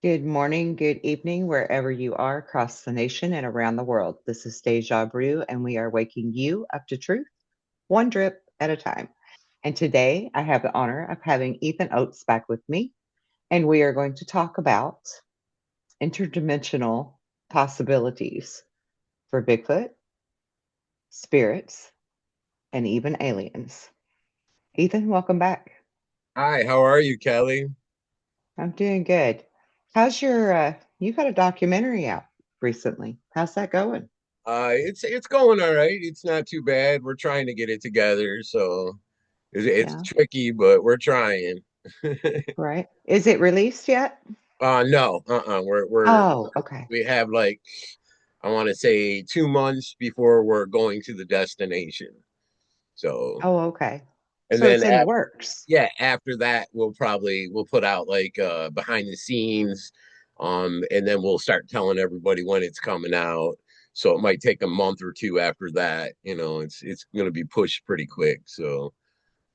Good morning, good evening, wherever you are across the nation and around the world. This is Deja Brew, and we are waking you up to truth, one drip at a time. And today I have the honor of having Ethan Oates back with me, and we are going to talk about interdimensional possibilities for Bigfoot, spirits, and even aliens. Ethan, welcome back. Hi, how are you, Kelly? I'm doing good. How's you've got a documentary out recently. How's that going? It's going all right. It's not too bad. We're trying to get it together, so it's Yeah. tricky, but we're trying. Right. Is it released yet? No, Oh, okay. we have like I want to say 2 months before we're going to the destination. So, Oh, okay. and So then it's in the works. yeah, after that we'll put out like behind the scenes, and then we'll start telling everybody when it's coming out. So it might take a month or two after that. It's going to be pushed pretty quick. So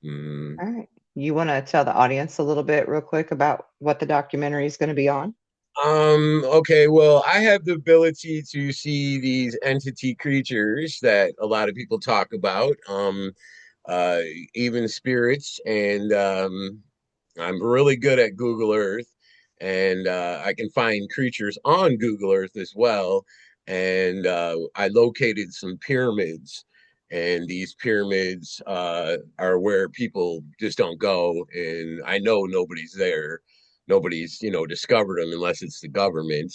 mm. All right. You want to tell the audience a little bit real quick about what the documentary is going to be on? Okay, well, I have the ability to see these entity creatures that a lot of people talk about, uh, even spirits, and I'm really good at Google Earth, and I can find creatures on Google Earth as well. And I located some pyramids, and these pyramids are where people just don't go, and I know nobody's there. Nobody's discovered them unless it's the government.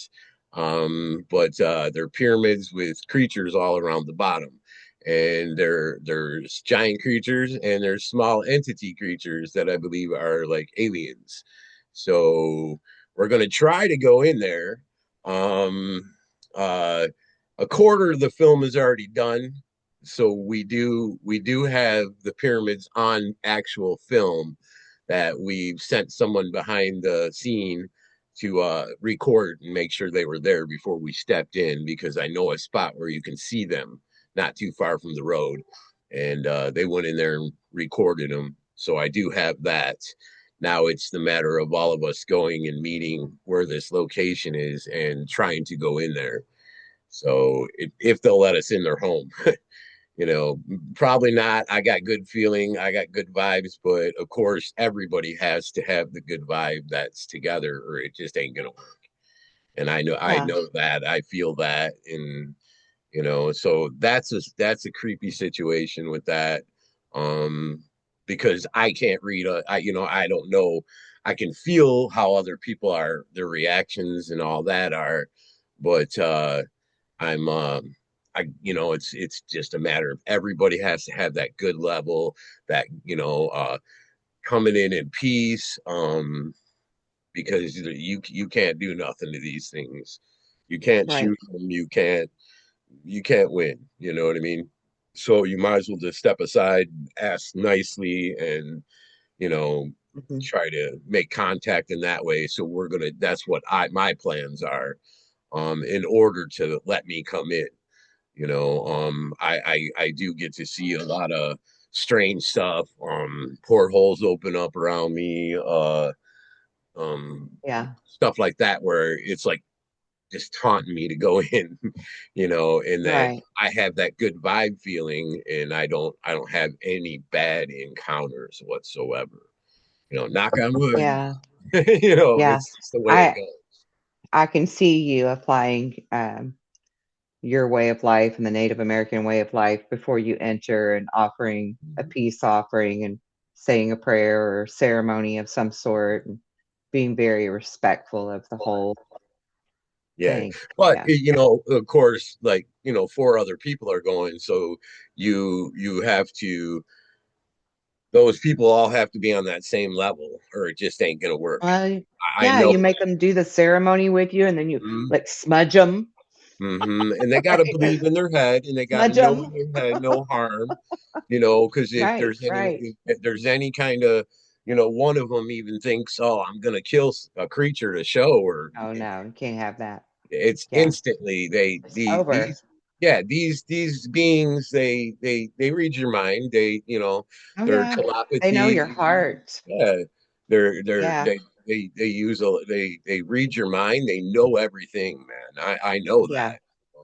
But they're pyramids with creatures all around the bottom, and there's giant creatures and there's small entity creatures that I believe are like aliens. So we're gonna try to go in there. Um, uh, a quarter of the film is already done, so we do have the pyramids on actual film that we've sent someone behind the scene to record and make sure they were there before we stepped in, because I know a spot where you can see them not too far from the road. And they went in there and recorded them. So I do have that. Now it's the matter of all of us going and meeting where this location is and trying to go in there. So if they'll let us in their home, you know, probably not. I got good feeling, I got good vibes, but of course, everybody has to have the good vibe that's together, or it just ain't gonna work. And I Yeah. know that, I feel that, and so that's a creepy situation with that. um because I can't read I don't know. I can feel how other people are, their reactions and all that are, but I'm it's just a matter of everybody has to have that good level, that coming in peace, because you can't do nothing to these things. You can't Right. shoot them, you can't win. You know what I mean? So you might as well just step aside, ask nicely, and you know, Mhm. try to make contact in that way. So that's what my plans are, in order to let me come in. I do get to see a lot of strange stuff. Portholes open up around me, um, Yeah. stuff like that, where it's like just taunting me to go in, and that Right. I have that good vibe feeling, and I don't have any bad encounters whatsoever. Knock on wood. Yeah. Yeah. It's just the way it I goes. I can see you applying your way of life and the Native American way of life before you enter and offering a peace offering and saying a prayer or ceremony of some sort and being very respectful of the whole Yeah, thing. but Yeah. of course, like four other people are going, so you have to. Those people all have to be on that same level, or it just ain't gonna work. Uh, I yeah, know you make them do the ceremony with you and then you that. like smudge them, And they got to right? believe in their head, and they got to Smudge know them. in their head no harm. Because Right, right. if there's any kind of, one of them even thinks, oh, I'm gonna kill a creature to show, or Oh no, you can't have that. it's Yeah. instantly It's over. these beings, they read your mind. Oh Their yeah. They know telepathy. your heart. Yeah, they're Yeah. they use a they read your mind. They know everything, man. I know Yeah, that.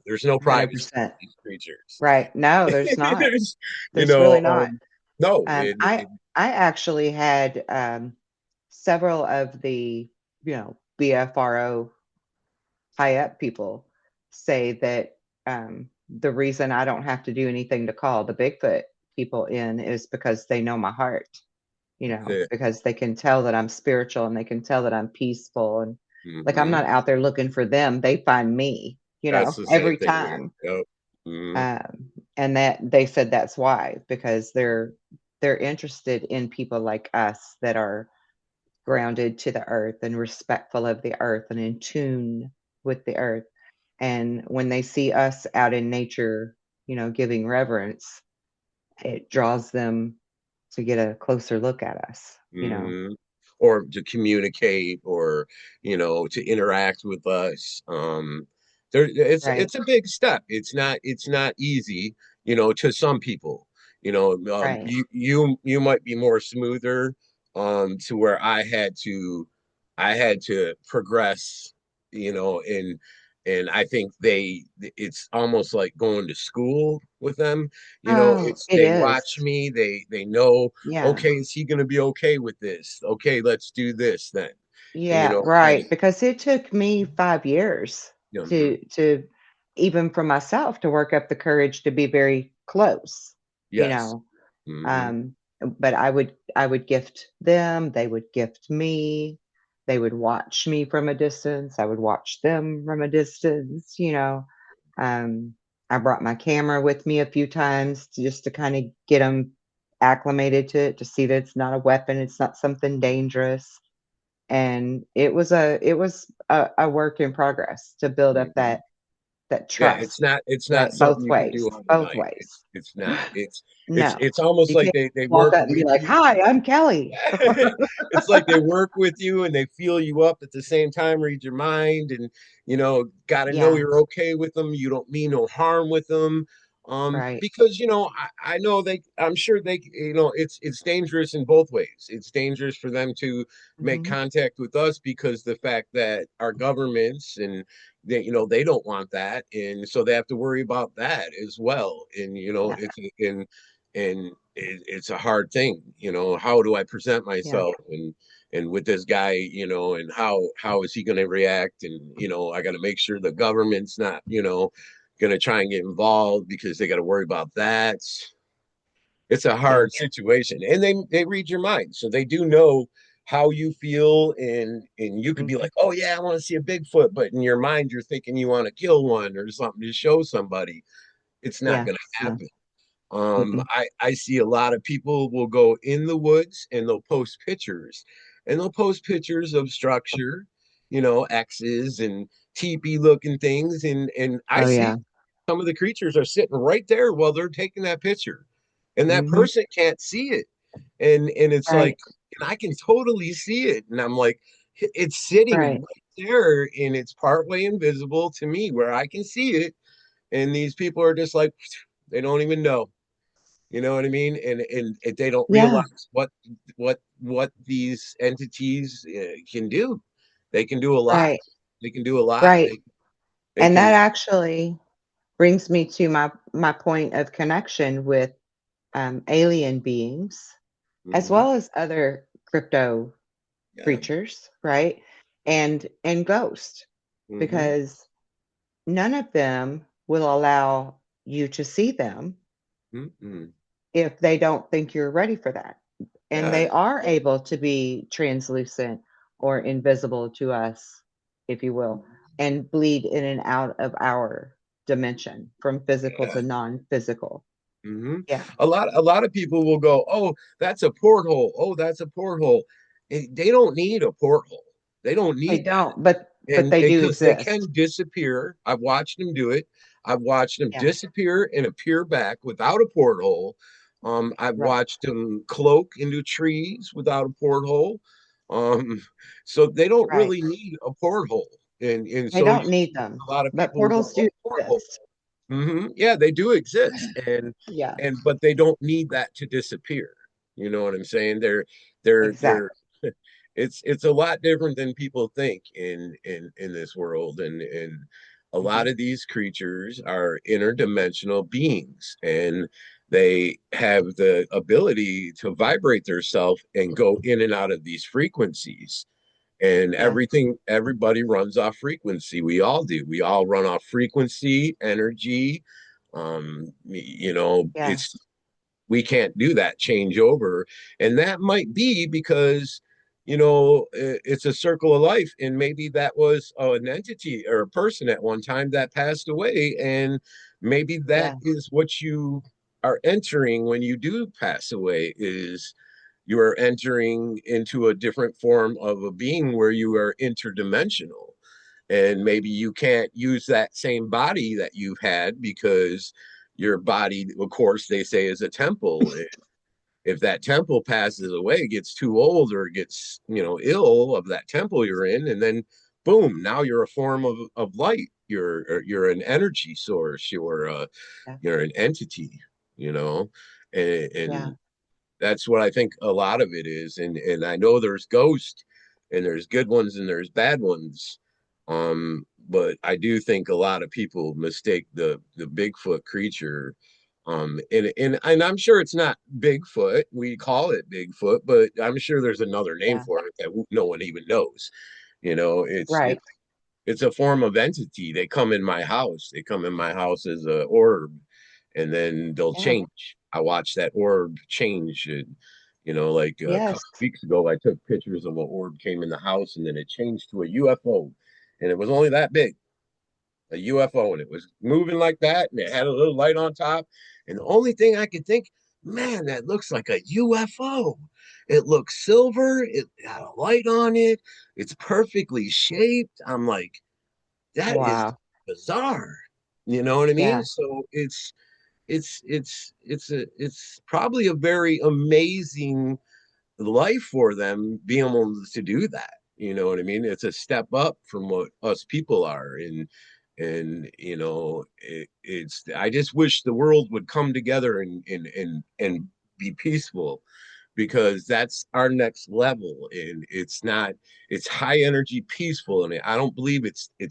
There's no privacy 100%. in these creatures. Right. No, there's not. There's, you There's know, really not. no, Um, I I actually had several of the, BFRO high up people say that the reason I don't have to do anything to call the Bigfoot people in is because they know my heart, because they can tell that I'm spiritual and they can tell that I'm peaceful. And like I'm hmm not out there looking for them, they find me, That's the same every thing here. time. Yep. hmm And that they said that's why, because they're interested in people like us that are grounded to the earth and respectful of the earth and in tune with the earth. And when they see us out in nature, giving reverence, it draws them to get a closer look at us. hmm Or to communicate, or to interact with us. Right, It's a big step. It's not easy, to some people. right. You might be more smoother, to where I had to progress, and I think it's almost like going to school with them. Oh, It's it they watch is. me, they know, Yeah. okay, is he going to be okay with this? Okay, let's do this then. And Yeah, right. and Because it took me 5 years mhm, to even for myself to work up the courage to be very close, you yes. know. hmm Um, but I would gift them, they would gift me, they would watch me from a distance, I would watch them from a distance. Um, I brought my camera with me a few times just to kind of get them acclimated to it, to see that it's not a weapon, it's not something dangerous. And it was a work in progress to build up hmm that Yeah, trust, it's not right? something Both you can ways, do both overnight. ways. It's not. No, It's almost you like can't they walk work up and be with like, you. "Hi, I'm Kelly." It's like they work with you and they feel you up at the same time, read your mind, and got to know Yeah, you're okay with them. You don't mean no harm with them. right. Because I know I'm sure it's dangerous in both ways. It's dangerous for them to make Mhm. contact with us because the fact that our governments and they don't want that, and so they have to worry about that as well. And Yeah, it's a hard thing. How do I present yeah, myself, and with this guy, and how is he going to react, and I got to make sure the government's not going to try and get involved because they got to worry about that. It's a yeah. hard situation, and they read your mind, so they do know how you feel, and you could be Mhm. like, oh yeah, I want to see a Bigfoot, but in your mind you're thinking you want to kill one or something to show somebody. It's not Yeah, going to no. happen. Mm-mm. I see a lot of people will go in the woods and they'll post pictures, and they'll post pictures of structure, X's and teepee looking things, and I Oh, see yeah. some of the creatures are sitting right there while they're taking that picture, and that Mhm. person can't see it, and it's like, Right, and I can totally see it, and I'm like, it's sitting right. right there, and it's partway invisible to me where I can see it, and these people are just like, they don't even know. You know what I mean? And they don't Yeah, realize what these entities can do. They can do a lot. right, They can do a lot. right. They And can. that actually brings me to my point of connection with, alien beings, as hmm well as other crypto Yeah. creatures, right? And ghosts, hmm because none of them will allow you to see them hmm if they don't think you're ready for that. And Yeah. they are able to be translucent or invisible to us, if you will, and bleed in and out of our dimension from physical Yeah. to non-physical. hmm Yeah, A lot of people will go, oh, that's a porthole. Oh, that's a porthole. They don't need a porthole. They don't they need that. don't, but And they do because they can exist. disappear. I've watched them do it. I've watched them Yeah, disappear and appear back without a porthole. I've right, watched them cloak into trees without a porthole. Um, so they don't right. really need a porthole. And They so you don't need them, a lot of but people will go, portals oh, do porthole. exist. Yeah, they do exist, Yeah, but they don't need that to disappear. You know what I'm saying? They're exactly. it's a lot different than people think in this world, and a lot Mhm. of these creatures are interdimensional beings, and they have the ability to vibrate themselves and go in and out of these frequencies. And Yeah, everybody runs off frequency. We all do. We all run off frequency, energy. yeah, It's we can't do that changeover. And that might be because, it's a circle of life. And maybe that was an entity or a person at one time that passed away. And maybe that yeah, is what you are entering when you do pass away, is you are entering into a different form of a being where you are interdimensional. And maybe you can't use that same body that you've had because your body, of course, they say is a temple. If that temple passes away, gets too old, or gets, ill of that temple you're in, and then boom, now you're a form of light. You're an energy source. yeah, You're an entity, you know, yeah, and that's what I think a lot of it is. And I know there's ghosts, and there's good ones and there's bad ones. But I do think a lot of people mistake the Bigfoot creature. And I'm sure it's not Bigfoot. We call it Bigfoot, but I'm sure there's another name yeah. for it that no one even knows. You know, it's Right. it's it's a form of entity. They come in my house. They come in my house as a orb, and then they'll Yeah. change. I watch that orb change. And, like a Yes. couple weeks ago, I took pictures of an orb came in the house, and then it changed to a UFO, and it was only that big, a UFO, and it was moving like that, and it had a little light on top. And the only thing I could think, man, that looks like a UFO. It looks silver. It had a light on it. It's perfectly shaped. I'm like, that is Wow. bizarre. You know what I mean? Yeah. So it's probably a very amazing life for them being able to do that. You know what I mean? It's a step up from what us people are. And it's I just wish the world would come together and be peaceful, because that's our next level. And it's high energy peaceful, and I don't believe it's I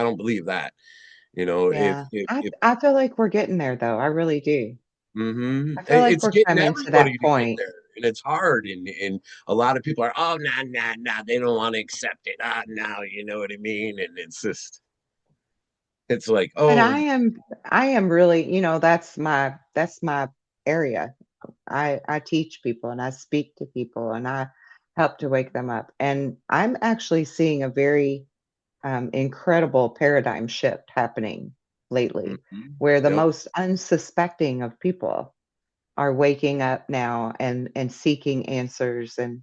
don't believe that. Yeah. If I feel like we're getting there though. I really do. I feel like It's we're getting coming to that everybody to get point. there, and it's hard. And a lot of people are, oh, nah, nah, nah, they don't want to accept it. Ah, no, you know what I mean? And it's like, But oh, I am really, that's my area. I teach people and I speak to people and I help to wake them up. And I'm actually seeing a very incredible paradigm shift happening lately, where the yep, most unsuspecting of people are waking up now and seeking answers and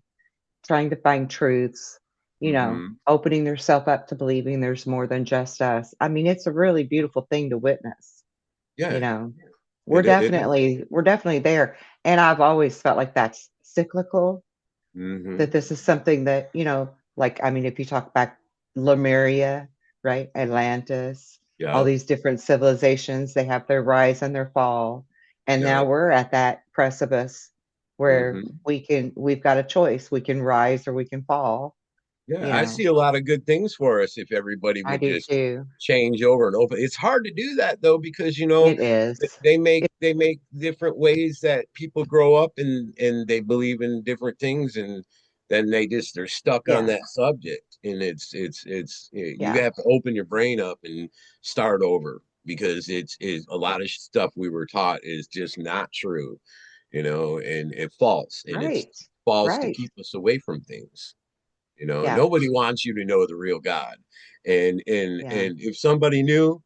trying to find truths, hmm, opening themselves up to believing there's more than just us. I mean, it's a really beautiful thing to witness, you yeah, know. it is. We're definitely there. And I've always felt like that's cyclical, Hmm, that this is something that, like, I mean, if you talk back Lemuria, right? Atlantis, all yep, these different civilizations, they have their rise and their fall. And now yep, we're at that precipice where hmm. we've got a choice. We can rise or we can fall, Yeah, you I know. see a lot of good things for us if everybody I would do just too. change over and open. It's hard to do that though, because It is. they make different ways that people grow up, and they believe in different things, and then they're stuck on Yeah. that subject. And it's you Yeah. have to open your brain up and start over, because it's a lot of stuff we were taught is just not true, and it's false, and it's Right. false to Right. keep us away from things. Yeah. Nobody wants you to know the real God. Yeah. And if somebody knew,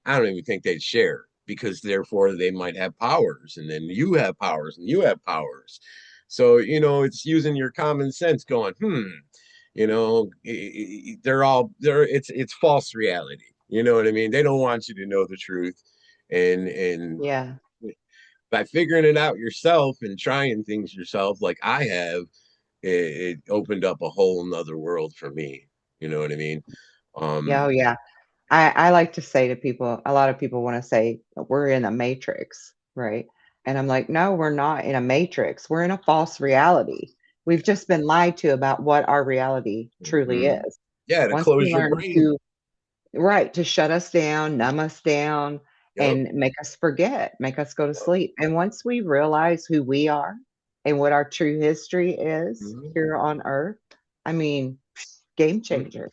I don't even think they'd share, because therefore they might have powers, and then you have powers and you have powers. So, it's using your common sense going, it's false reality. You know what I mean? They don't want you to know the truth. And Yeah. by figuring it out yourself and trying things yourself, like I have, it opened up a whole nother world for me. You know what I mean? Yeah. Oh, Um, yeah. I like to say to people, a lot of people want to say we're in a matrix, right? And I'm like, no, we're not in a matrix. We're in a false reality. We've just been lied to about what our reality truly Hmm. is. Yeah, to Once we close your learn brain. to, right, to shut us down, numb us down, Yep. and make us forget, make us go to sleep. And once we realize who we are and what our true history is Mhm. here on Earth, I mean, game Mhm. changer,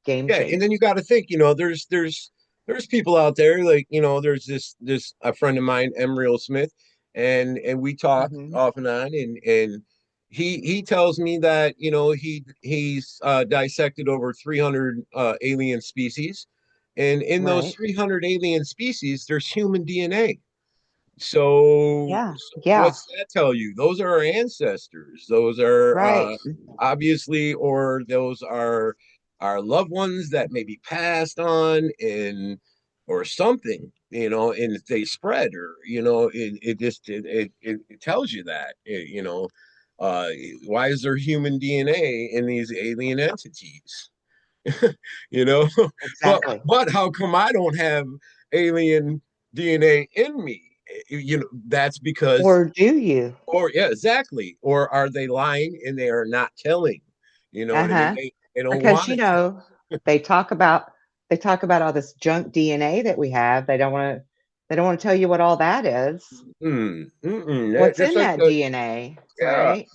game Yeah, and then changer. you got to think, there's people out there like, there's this a friend of mine, Emriel Smith, and we talk Hmm. off and on, and he tells me that, he's dissected over 300 alien species, and in those Right. 300 alien species, there's human DNA. So, Yeah. so Yeah. what's that tell you? Those are our ancestors. Those are Right. obviously, or those are our loved ones that maybe passed on, and or something, and they spread, or it just it tells you that, uh, why is there human DNA in these alien entities? you know, but Exactly. how come I don't have alien DNA in me? That's because, Or do you? or yeah, exactly. Or are they lying and they are not telling? You know what I mean? Uh-huh. They don't Because want to tell. they talk about all this junk DNA that we have. They don't want to tell you what all that is. What's Just in like that the, DNA, yeah, right?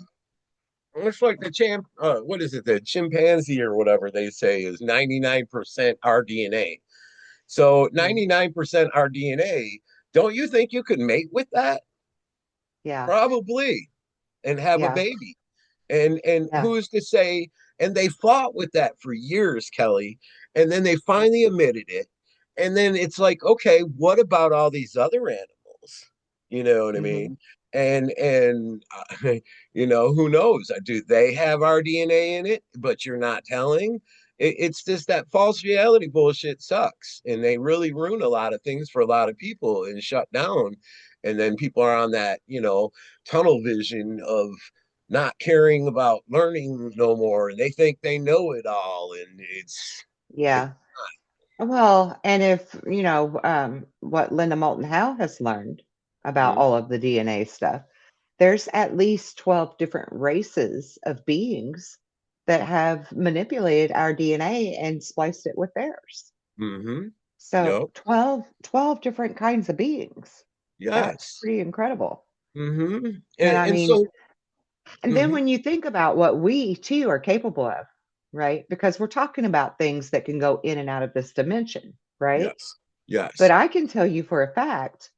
it's like the what is it, the chimpanzee or whatever they say is 99% our DNA. So Mm. 99% our DNA, don't you think you could mate with that? Yeah. Probably, and have a Yeah. baby. And Yeah. who's to say? And they fought with that for years, Kelly, and then they finally admitted it. And then it's like, okay, what about all these other animals? You know what I Hmm. mean? And who knows? Do they have our DNA in it, but you're not telling? It's just that false reality bullshit sucks, and they really ruin a lot of things for a lot of people and shut down. And then people are on that, tunnel vision of not caring about learning no more, and they think they know it all, and it's Yeah. Well, and if what Linda Moulton Howe has learned about all mm, of the DNA stuff, there's at least 12 different races of beings that have manipulated our DNA and spliced it with theirs. mm-hmm, So yep, 12 different kinds of beings. That's yes, pretty incredible. mm-hmm, And and I and mean, so and then mhm, when you think about what we too are capable of, right? Because we're talking about things that can go in and out of this dimension, right? yes, But yes, I can tell you for a fact,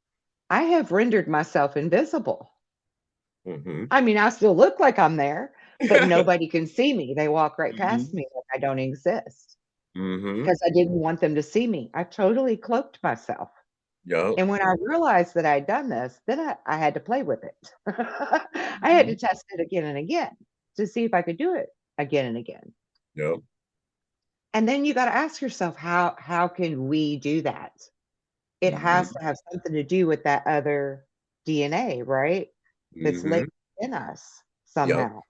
I have rendered myself invisible. mm-hmm, I mean, I still look like I'm there, but nobody can see me. They walk right past mm-hmm, me like I don't exist mm-hmm, because I didn't want them to see me. I totally cloaked myself. yep, And when I realized that I'd done this, then I had to play with it. I had to mm-hmm, test it again and again to see if I could do it again and again. yep, And then you got to ask yourself, how can we do that? It has mm-hmm, to have something to do with that other DNA, right? That's latent mm-hmm, in us yep, somehow.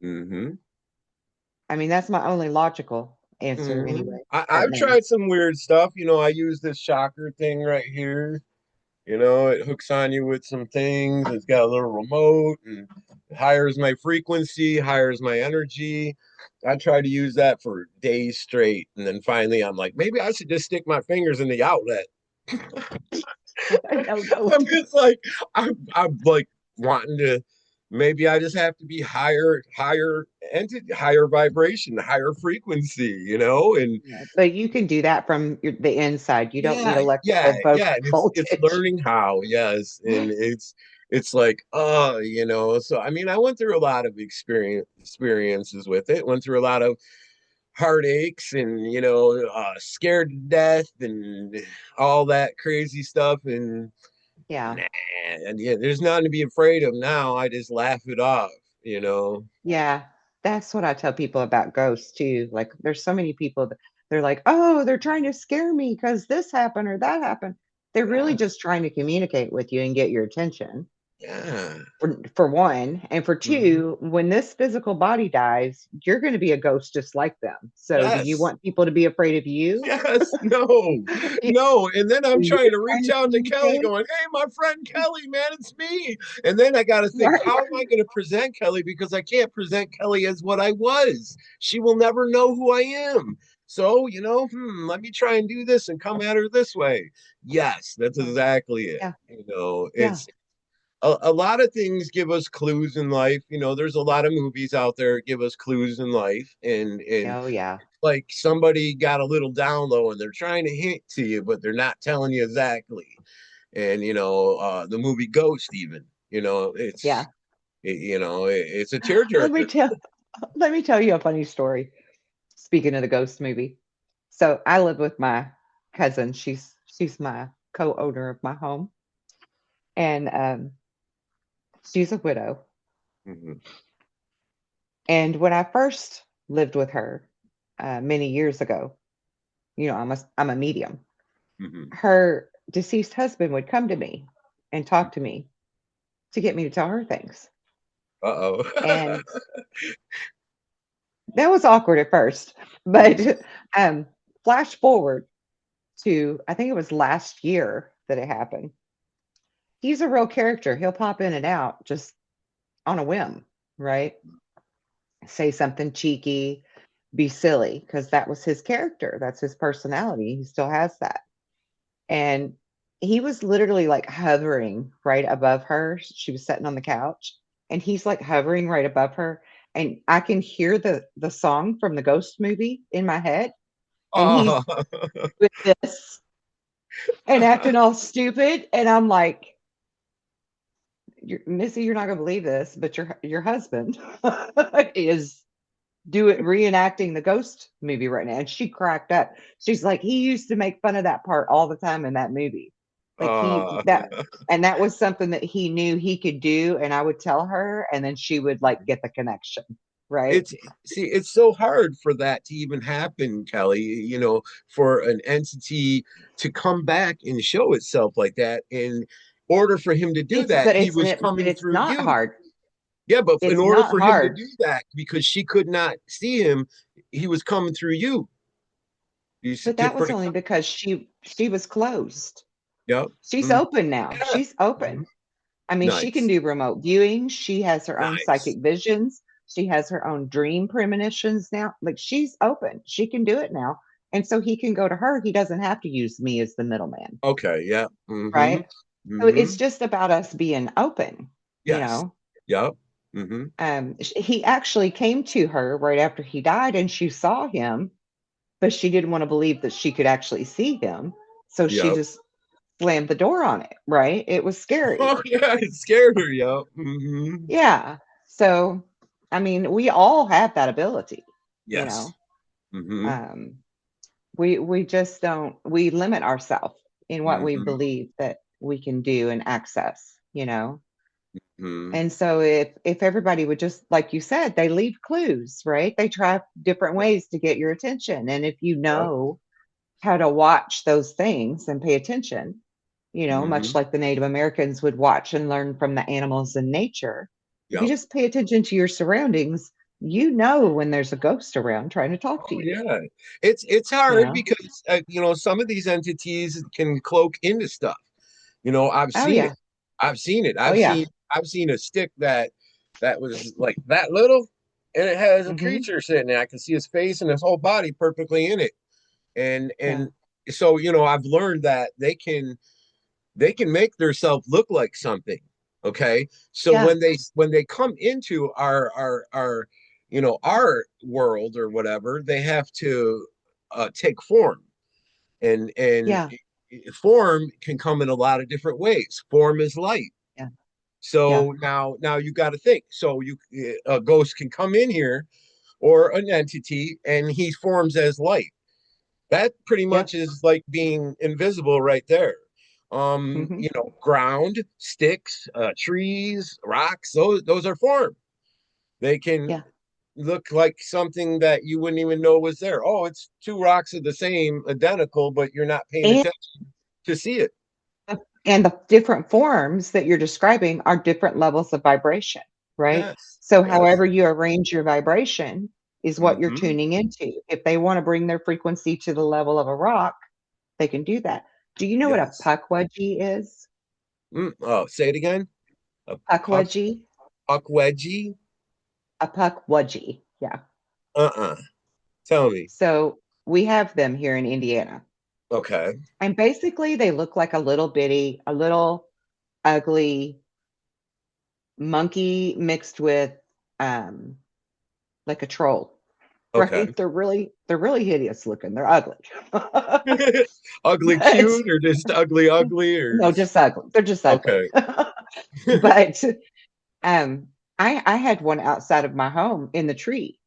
mm-hmm, I mean, that's my only logical answer mm-hmm. anyway, right I've now. tried some weird stuff. I use this shocker thing right here. It hooks on you with some things. It's got a little remote, and it hires my frequency, hires my energy. I tried to use that for days straight. And then finally, I'm like, maybe I should just stick my fingers in the outlet. No, don't. I'm just like, I'm like wanting to, maybe I just have to be higher entity, higher vibration, higher frequency, and Yeah, but you can do that from the inside. You don't need yeah, electrical yeah. And it's voltage. learning how, yes. And it's like, oh, so I mean, I went through a lot of experiences with it, went through a lot of heartaches, and scared to death and all that crazy stuff. And Yeah. nah, and yeah, there's nothing to be afraid of now. I just laugh it off. Yeah, that's what I tell people about ghosts too. Like, there's so many people that they're like, oh, they're trying to scare me because this happened or that happened. They're really Yeah, just trying to communicate with you and get your attention. Yeah. for one, and for Mhm. two, when this physical body dies, you're going to be a ghost just like them. So do you Yes. want people to be afraid of you? Yes, no, no. And then I'm You're trying to trying reach to out to Kelly communicate, going, hey, my friend Kelly, man, it's me. And then I got to think, right? how am I going to present Kelly? Because I can't present Kelly as what I was. She will never know who I am. So, let me try and do this and come at her this way. Yes, that's Right. exactly it. Yeah. Yeah. It's a lot of things give us clues in life. There's a lot of movies out there that give us clues in life. And Oh yeah. like somebody got a little down low and they're trying to hint to you, but they're not telling you exactly. And the movie Ghost, even, Yeah. it's a Let me tearjerker. tell let me tell you a funny story. Speaking of the ghost movie. So I live with my cousin. She's my co-owner of my home. And she's a widow. Mm-hmm, And when I first lived with her many years ago, I'm a medium. mm-hmm. Her deceased husband would come to me and talk to me to get me to tell her things. Uh-oh. And that was awkward at first. But um, flash forward to, I think it was last year that it happened. He's a real character. He'll pop in and out just on a whim, right? Say something cheeky, be silly, because that was his character. That's his personality. He still has that. And he was literally like hovering right above her. She was sitting on the couch, and he's like hovering right above her. And I can hear the song from the Ghost movie in my head, and he's Oh. with this and acting all stupid. And I'm like, Missy, you're not gonna believe this, but your husband is reenacting the Ghost movie right now. And she cracked up. She's like, he used to make fun of that part all the time in that movie. Like uh, that was something that he knew he could do. And I would tell her, and then she would like get the connection. Right. it's see, it's so hard for that to even happen, Kelly, for an entity to come back and show itself like that. In order for him to do that, he was But coming it's through not you. hard. Yeah, but in It's order not for him to hard. do that, because she could not see him, he was coming through you. But To that was bring only up. because she was closed. Yep. She's Mm, open now. yeah. She's open. Mhm. I mean, she can Nice. do remote viewing. She has her own Nice. psychic visions. She has her own dream premonitions now. Like she's open. She can do it now. And so he can go to her. He doesn't have to use me as the middleman. Okay. Yeah. Mm-hmm. Right. So Mm-hmm. it's just about us being open, you Yes. know. Yep. Mm-hmm. He actually came to her right after he died and she saw him, but she didn't want to believe that she could actually see him. So she Yep. just slammed the door on it. Right. It was scary. Oh yeah, it scared her. Yep. Mm-hmm. Yeah. So, I mean, we all have that ability, you Yes. know. Mm-hmm. Um, we just don't we limit ourselves in what we Mm-hmm. believe that we can do and access, you know. Mm-hmm. And so if everybody would just like you said, they leave clues, right? They try different ways to get your attention. And if you Yep. know how to watch those things and pay attention, much Mm-hmm. like the Native Americans would watch and learn from the animals in nature. If you Yep. just pay attention to your surroundings, you know when there's a ghost around trying to talk to Oh you, yeah. It's you hard know? because some of these entities can cloak into stuff. I've Oh, seen it. yeah. I've seen it. Oh, yeah. I've seen a stick that was like that little, and it has a Hmm. creature sitting there. I can see his face and his whole body perfectly in it. And Yeah. so I've learned that they can make themselves look like something. Okay, so Yeah. when they come into our world or whatever, they have to take form, and Yeah. form can come in a lot of different ways. Form is light. Yeah. Yeah. So now you got to think. So a ghost can come in here, or an entity, and he forms as light. That pretty much Yep. is like being invisible right there. Hmm. Ground, sticks, trees, rocks, those are form. They can Yeah. look like something that you wouldn't even know was there. Oh, it's two rocks of the same, identical, but you're not paying And attention to see it. And the different forms that you're describing are different levels of vibration, right? Yes, So, yes. however you arrange your vibration is what you're Hmm. tuning into. If they want to bring their frequency to the level of a rock, they can do that. Do you know what a Yes. puckwudgie is? Oh, say it again. A puck Puckwudgie? puck wedgie? A puckwudgie. Yeah. Uh-uh. Tell me. So we have them here in Indiana. Okay. And basically, they look like a little ugly monkey mixed with um, like a troll, Okay. right? They're really hideous looking. They're ugly. Ugly But cute or just ugly ugly or no, just ugly. They're just ugly. okay. But um I had one outside of my home in the tree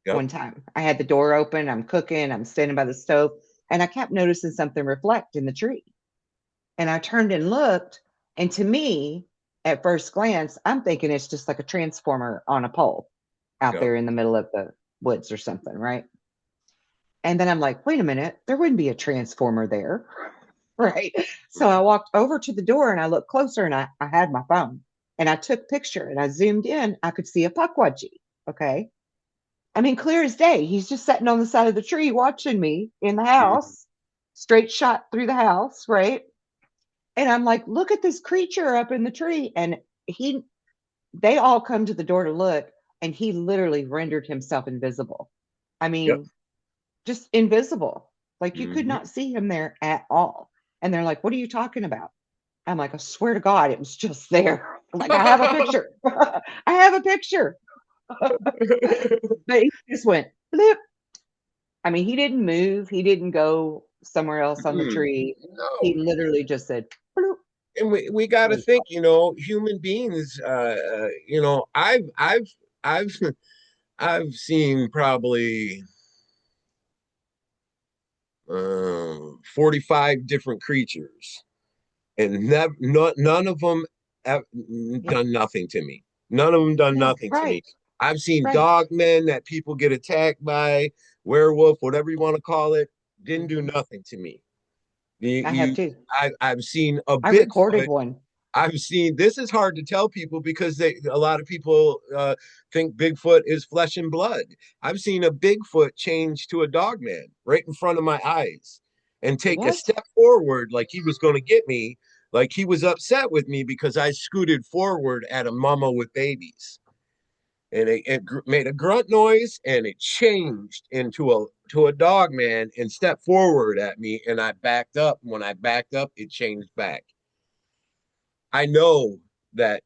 Yep. one time. I had the door open, I'm cooking, I'm standing by the stove, and I kept noticing something reflect in the tree. And I turned and looked, and to me, at first glance, I'm thinking it's just like a transformer on a pole out Yep. there in the middle of the woods or something, right? And then I'm like, wait a minute, there wouldn't be a transformer there. Right. So I Mhm. walked over to the door and I looked closer and I had my phone and I took a picture and I zoomed in. I could see a puckwudgie. Okay. I mean, clear as day. He's just sitting on the side of the tree watching me in the Mhm. house, straight shot through the house. Right. And I'm like, look at this creature up in the tree. And they all come to the door to look and he literally rendered himself invisible. I Yep. mean, just invisible. Like you could Hmm. not see him there at all. And they're like, what are you talking about? I'm like, I swear to God, it was just there. I'm like, I have a picture. I have a picture. But he just went blip. I mean, he didn't move. He didn't go somewhere else on the tree. He No. literally just said, bloop. And we got It to was think, human beings, I've I've seen probably 45 different creatures and none of them have yeah, done nothing to me. None of them done no, nothing to me. right, I've seen right. dog men that people get attacked by, werewolf, whatever you want to call it, didn't do Mhm. nothing to me. You, I have you, too. I've seen a I recorded Bigfoot. one. I've seen this is hard to tell people because a lot of people think Bigfoot is flesh and blood. I've seen a Bigfoot change to a dog man right in front of my eyes and take a What? step forward like he was going to get me, like he was upset with me because I scooted forward at a mama with babies. And it made a grunt noise and it changed into a dog man and stepped forward at me and I backed up. When I backed up, it changed back. I know that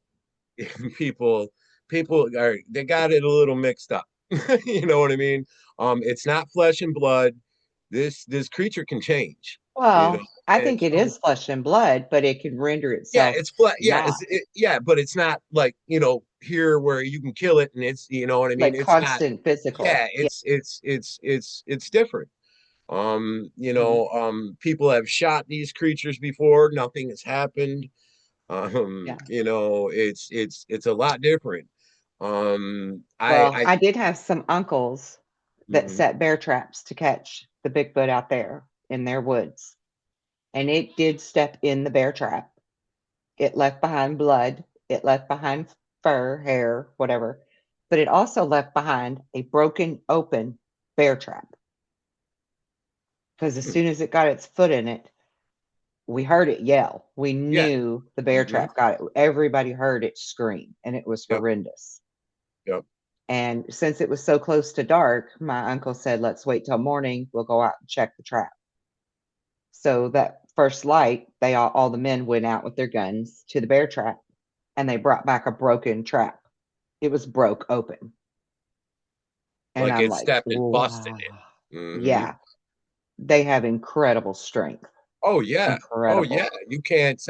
people people are they got it a little mixed up. You know what I mean? It's not flesh and blood. This creature can change, you know. Well, I And think it so is flesh and blood, but it can render yeah, itself it's flat. Yeah, not yeah, but it's not like here where you can kill it and it's what I mean. like It's not. constant Yeah, physical. Yeah. it's different. Mhm. People have shot these creatures before. Nothing has happened. Yeah. It's a lot different. Well, I I did have some uncles that mhm. set bear traps to catch the Bigfoot out there in their woods. And it did step in the bear trap. It left behind blood, it left behind fur, hair, whatever, but it also left behind a broken open bear trap. Because as soon as it got its foot in it, we heard it yell. We Yeah. knew the bear Hmm. trap got it. Everybody heard it scream, and it was Yep. horrendous. Yep. And since it was so close to dark, my uncle said, let's wait till morning. We'll go out and check the trap. So that first light, all the men went out with their guns to the bear trap and they brought back a broken trap. It was broke open. And Like I'm it like, stepped and busted wow. it. Hmm. Yeah, they have incredible strength. Oh yeah. Oh yeah. Incredible. You can't.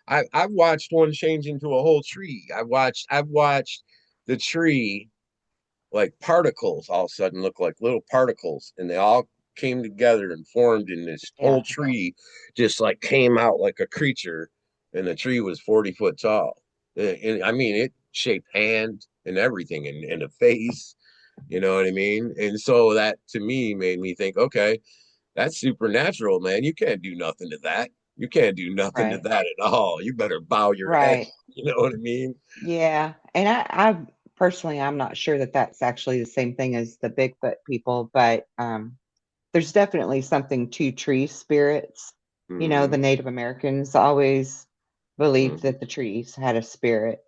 I've watched one change into a whole tree. I've watched the tree like particles all of a sudden look like little particles, and they all came together and formed in this whole Yeah. tree, just like came out like a creature, and the tree was 40 foot tall. And I mean, it shaped hand and everything, and a face. You know what I mean? And so that to me made me think, okay, that's supernatural, man. You can't do nothing to that. You can't do nothing to Right. that at all. You better bow your head. Right. You know what I mean? Yeah. And I personally, I'm not sure that that's actually the same thing as the Bigfoot people, but there's definitely something to tree spirits. You know, Hmm. the Native Americans always believed Hmm. that the trees had a spirit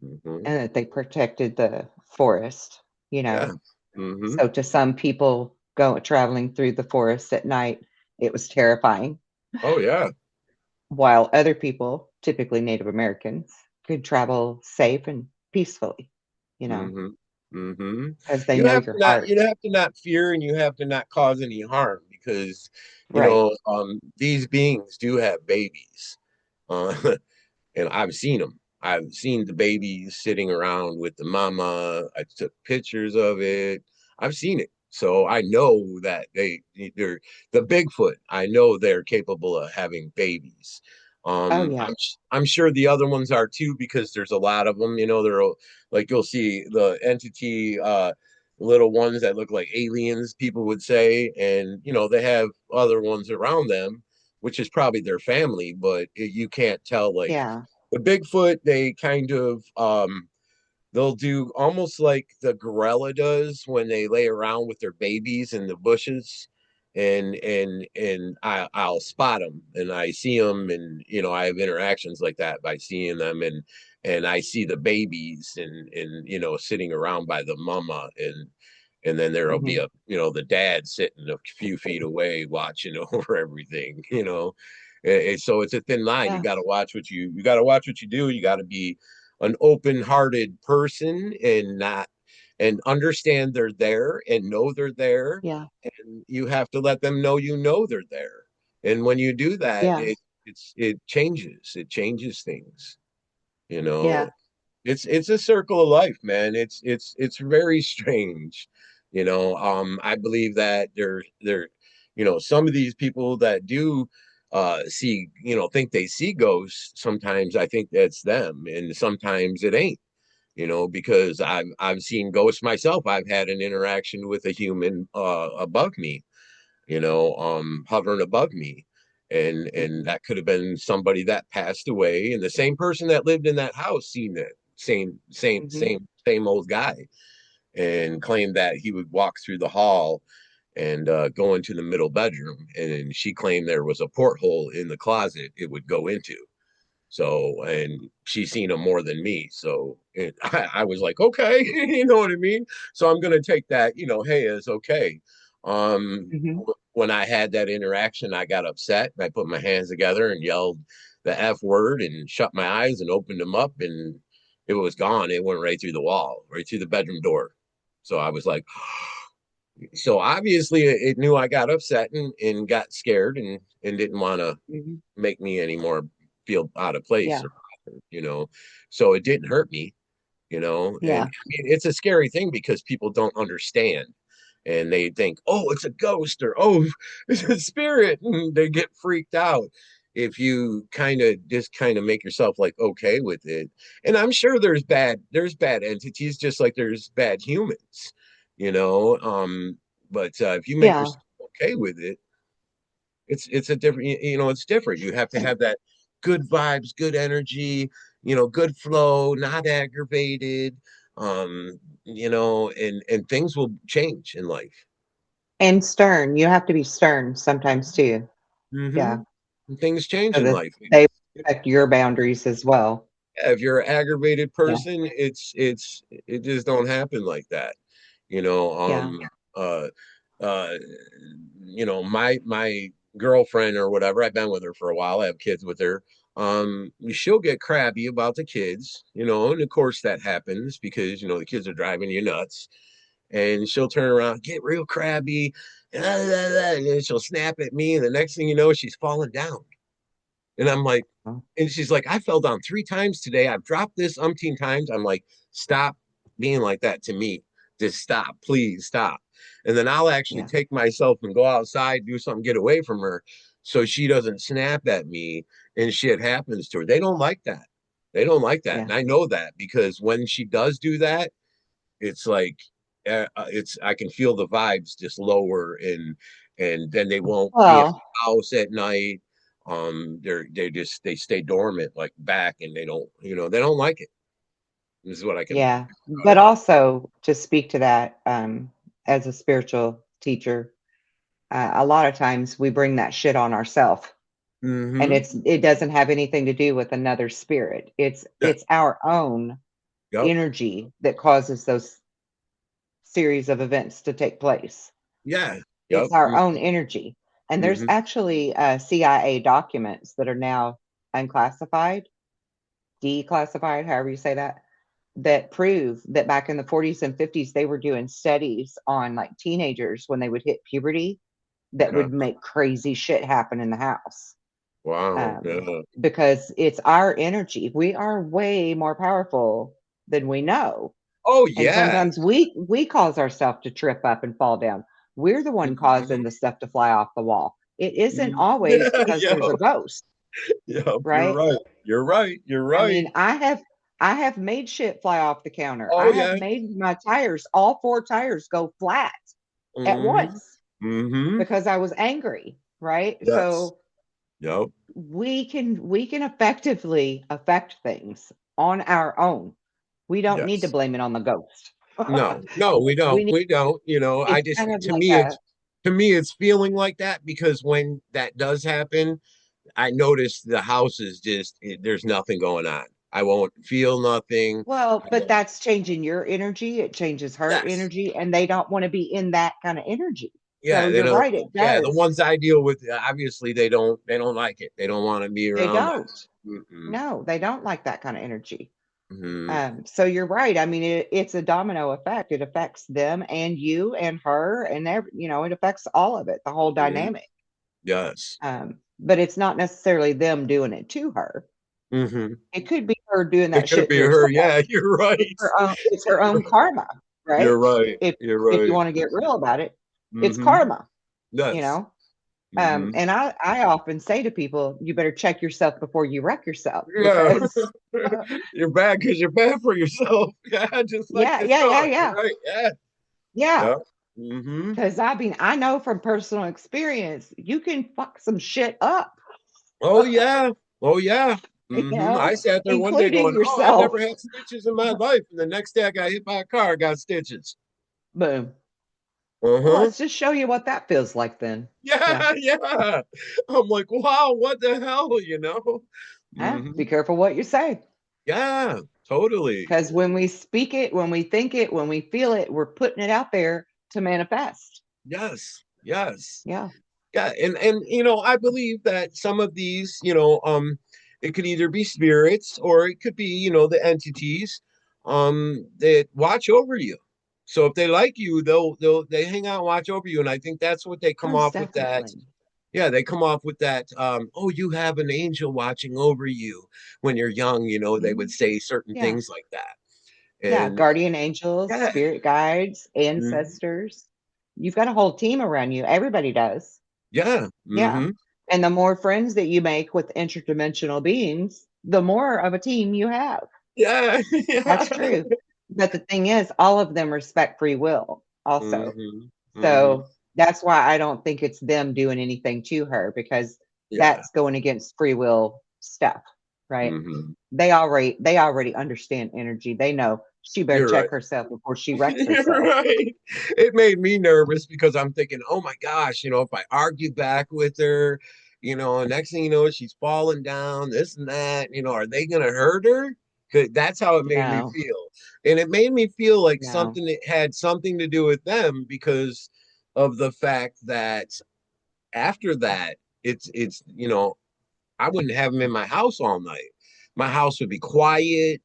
Hmm. and that they protected the forest, you Yeah. know. Hmm. So to some people go traveling through the forest at night, it was terrifying, Oh yeah. while other people, typically Native Americans, could travel safe and peacefully, you know, Hmm. Hmm. because they know your You heart. have to not fear, and you have to not cause any harm, because Right. these beings do have babies. Uh, and I've seen them. I've seen the babies sitting around with the mama. I took pictures of it. I've seen it. So I know that they're the Bigfoot. I know they're capable of having babies. Oh yeah. I'm sure the other ones are too, because there's a lot of them. They're like, you'll see the entity, little ones that look like aliens, people would say, and they have other ones around them, which is probably their family, but you can't tell. Like Yeah. the Bigfoot, they kind of they'll do almost like the gorilla does when they lay around with their babies in the bushes, and I'll spot them and I see them, and I have interactions like that by seeing them, and I see the babies, and sitting around by the mama, and then there'll be Hmm. the dad sitting a few feet away watching over everything. So it's a thin line. You Yeah. got to watch you got to watch what you do. You got to be an open-hearted person, and understand they're there and know they're there, Yeah. and you have to let them know they're there. And when you do that, Yeah. it changes things, you know Yeah. it's a circle of life, man. It's very strange. I believe that some of these people that do see, think they see ghosts. Sometimes I think that's them, and sometimes it ain't. Because I've seen ghosts myself. I've had an interaction with a human above me, hovering above me. And Hmm. that could have been somebody that passed away, and the same person that lived in that house seen it. Hmm. Same old guy, and claimed that he would walk through the hall and go into the middle bedroom, and she claimed there was a porthole in the closet it would go into. So, and she's seen him more than me. So I was like, okay, you know what I mean? So I'm going to take that, hey, it's okay. Hmm. When I had that interaction, I got upset. I put my hands together and yelled the F word and shut my eyes and opened them up, and it was gone. It went right through the wall, right through the bedroom door. So I was like, so obviously it knew I got upset, and got scared, and didn't want to Hmm. make me anymore feel out of place, Yeah. or so it didn't hurt me. And Yeah. I mean, it's a scary thing because people don't understand, and they think, oh, it's a ghost, or oh, it's a spirit, and they get freaked out. If you kind of make yourself like okay with it. And I'm sure there's bad entities, just like there's bad humans, you know but if you make Yeah. yourself okay with it, it's a different, it's different. You have to have that good vibes, good energy, good flow, not aggravated. And things will change in life. And stern. You have to be stern sometimes too. Mm-hmm. Yeah. Things change So in that life. they respect your boundaries as well. If you're an aggravated Yeah. person, it just don't happen like that. You know, Yeah. uh uh my girlfriend or whatever, I've been with her for a while, I have kids with her. She'll get crabby about the kids, and of course that happens because the kids are driving you nuts, and she'll turn around, get real crabby, and then she'll snap at me, and the next thing you know, she's falling down. And I'm like, and she's like, I fell down 3 times today. I've dropped this umpteen times. I'm like, stop being like that to me. Just stop, please stop. And then I'll actually Yeah. take myself and go outside, do something, get away from her, so she doesn't snap at me and shit happens to her. They don't like that. They don't like that. Yeah. And I know that because when she does do that, it's like, I can feel the vibes just lower, and then they won't be at Well, the house at night. They stay dormant like back, and they don't like it. This is what I can Yeah. out But of it. also to speak to that, as a spiritual teacher, a lot of times we bring that shit on ourselves, and Mm-hmm. it doesn't have anything to do with another spirit. Yeah. It's our own Yep. energy that causes those series of events to take place. Yeah. Yep. It's our own energy. And there's Mm-hmm. actually CIA documents that are now unclassified, declassified, however you say that, that prove that back in the 40s and 50s, they were doing studies on like teenagers when they would hit puberty that Okay. would make crazy shit happen in the house. Wow. Yeah. Because it's our energy. We are way more powerful than we know. Oh And yeah. sometimes we cause ourselves to trip up and fall down. We're the one causing Mm-hmm. the stuff to fly off the wall. It isn't Mm-hmm. always Yeah. because Yeah. there's a ghost, Yep. You're right? right. You're right. You're I right. mean, I have made shit fly off the counter. Oh I have yeah. made my tires, all four tires go flat at Mm-hmm. once Mm-hmm. because I was angry, right? Yes. So Yep. we can effectively affect things on our own. We don't need to Yes. blame it on the ghost. No, no, we we don't. need We don't. I it's just kind of to like me a it's feeling like that because when that does happen, I notice the house is there's nothing going on. I won't feel nothing. well, I but won't. that's changing your energy. It changes her Yes. energy, and they don't want to be in that kind of energy. So Yeah, they you're don't. right, it Yeah, the does. ones I deal with, obviously they don't like it. They don't want to be They around that. don't. Mm-mm. No, they don't like that kind of energy. Mhm. So you're right. I mean, it's a domino effect. It affects them and you and her, and it affects all of it, the whole Mhm. dynamic. Yes. But it's not necessarily them doing it to her. Hmm. It could be her doing It that could shit be to her. herself. Yeah, you're right. It's her own karma, You're right? right. If You're if you right. want to get real about it, it's Hmm. karma, you Yes. know. Hmm. And I often say to people, you better check yourself before you wreck yourself Yeah. because You're bad because you're bad for yourself. Yeah, just like yeah, this yeah, yeah, song. You're yeah, right. Yeah. yeah. Yeah. Hmm. Because I mean, I know from personal experience, you can fuck some shit up, Oh yeah. Oh yeah. I sat there one day including going, "Oh, I yourself. never had stitches in my life," and the next day I got hit by a car, I got stitches. Boom. Well, Uh-huh. let's just show you what that feels like then. Yeah. Yeah, yeah. I'm like, wow, what the hell, Be Hmm. careful what you say. Yeah, totally. Because when we speak it, when we think it, when we feel it, we're putting it out there to manifest. Yes, yes. Yeah. Yeah, and I believe that some of these, it could either be spirits or it could be, the entities that watch over you. So if they like you, they hang out and watch over you. And I think that's what they come Most off with that. definitely. Yeah, they come off with that, oh, you have an angel watching over you when you're young, they would Mhm. say certain Yeah. things like that. Yeah. And Guardian angels, yeah, spirit guides, mhm, ancestors. You've got a whole team around you. Everybody does. yeah, Yeah. And the more friends that you make with interdimensional beings, the more of a team you have. yeah, That's yeah. true. But the thing is, all of them respect free will also. Hmm. Hmm. So that's why I don't think it's them doing anything to her because Yeah. that's going against free will stuff, right? Hmm. They already understand energy. They know she better You're right. check herself before she wrecks You're herself. right. It made me nervous because I'm thinking, oh my gosh, if I argue back with her, and next thing you know, she's falling down, this and that, are they going to hurt her? 'Cause that's how it made me No, feel. And it made me feel like no. something that had something to do with them because of the fact that after that, I wouldn't have them in my house all night. My house would be quiet.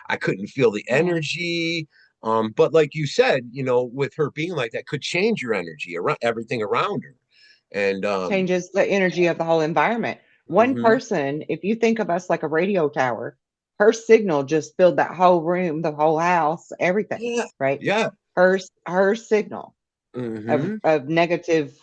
I couldn't feel the Yeah. energy. But like you said, with her being like that, could change your energy around everything around her. And Changes the energy of the whole environment. One mhm. person, if you think of us like a radio tower, her signal just filled that whole room, the whole house, everything, Yeah, right? yeah, Her signal of hmm, of negative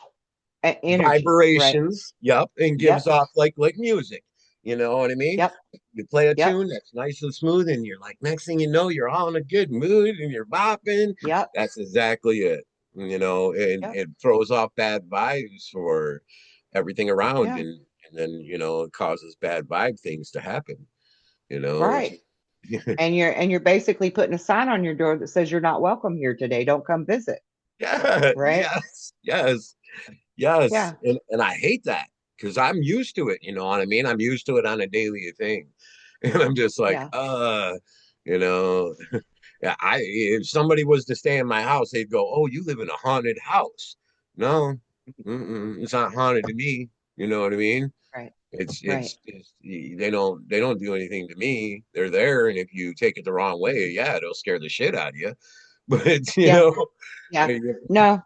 energy, right? vibrations. Yep, and gives Yep, off like music. You know what I mean? yep, You play a yep, tune that's nice and smooth, and you're like, next thing you know, you're all in a good mood and you're bopping. yep, That's exactly it. And yep, it throws off bad vibes for everything around. yeah. And and then it causes bad vibe things to happen. It's Right. And you're basically putting a sign on your door that says you're not welcome here today. Don't come visit. yeah, Right? yes, yes, yes, Yeah. and I hate that because I'm used to it. You know what I mean? I'm used to it on a daily thing, and I'm just like, Yeah. you know, yeah. I If somebody was to stay in my house, they'd go, "Oh, you live in a haunted house." No, it's not haunted to me. You know what I mean? Right. Right. It's they don't do anything to me. They're there, and if you take it the wrong way, yeah, it'll scare the shit out of you. But Yeah. Yeah. No.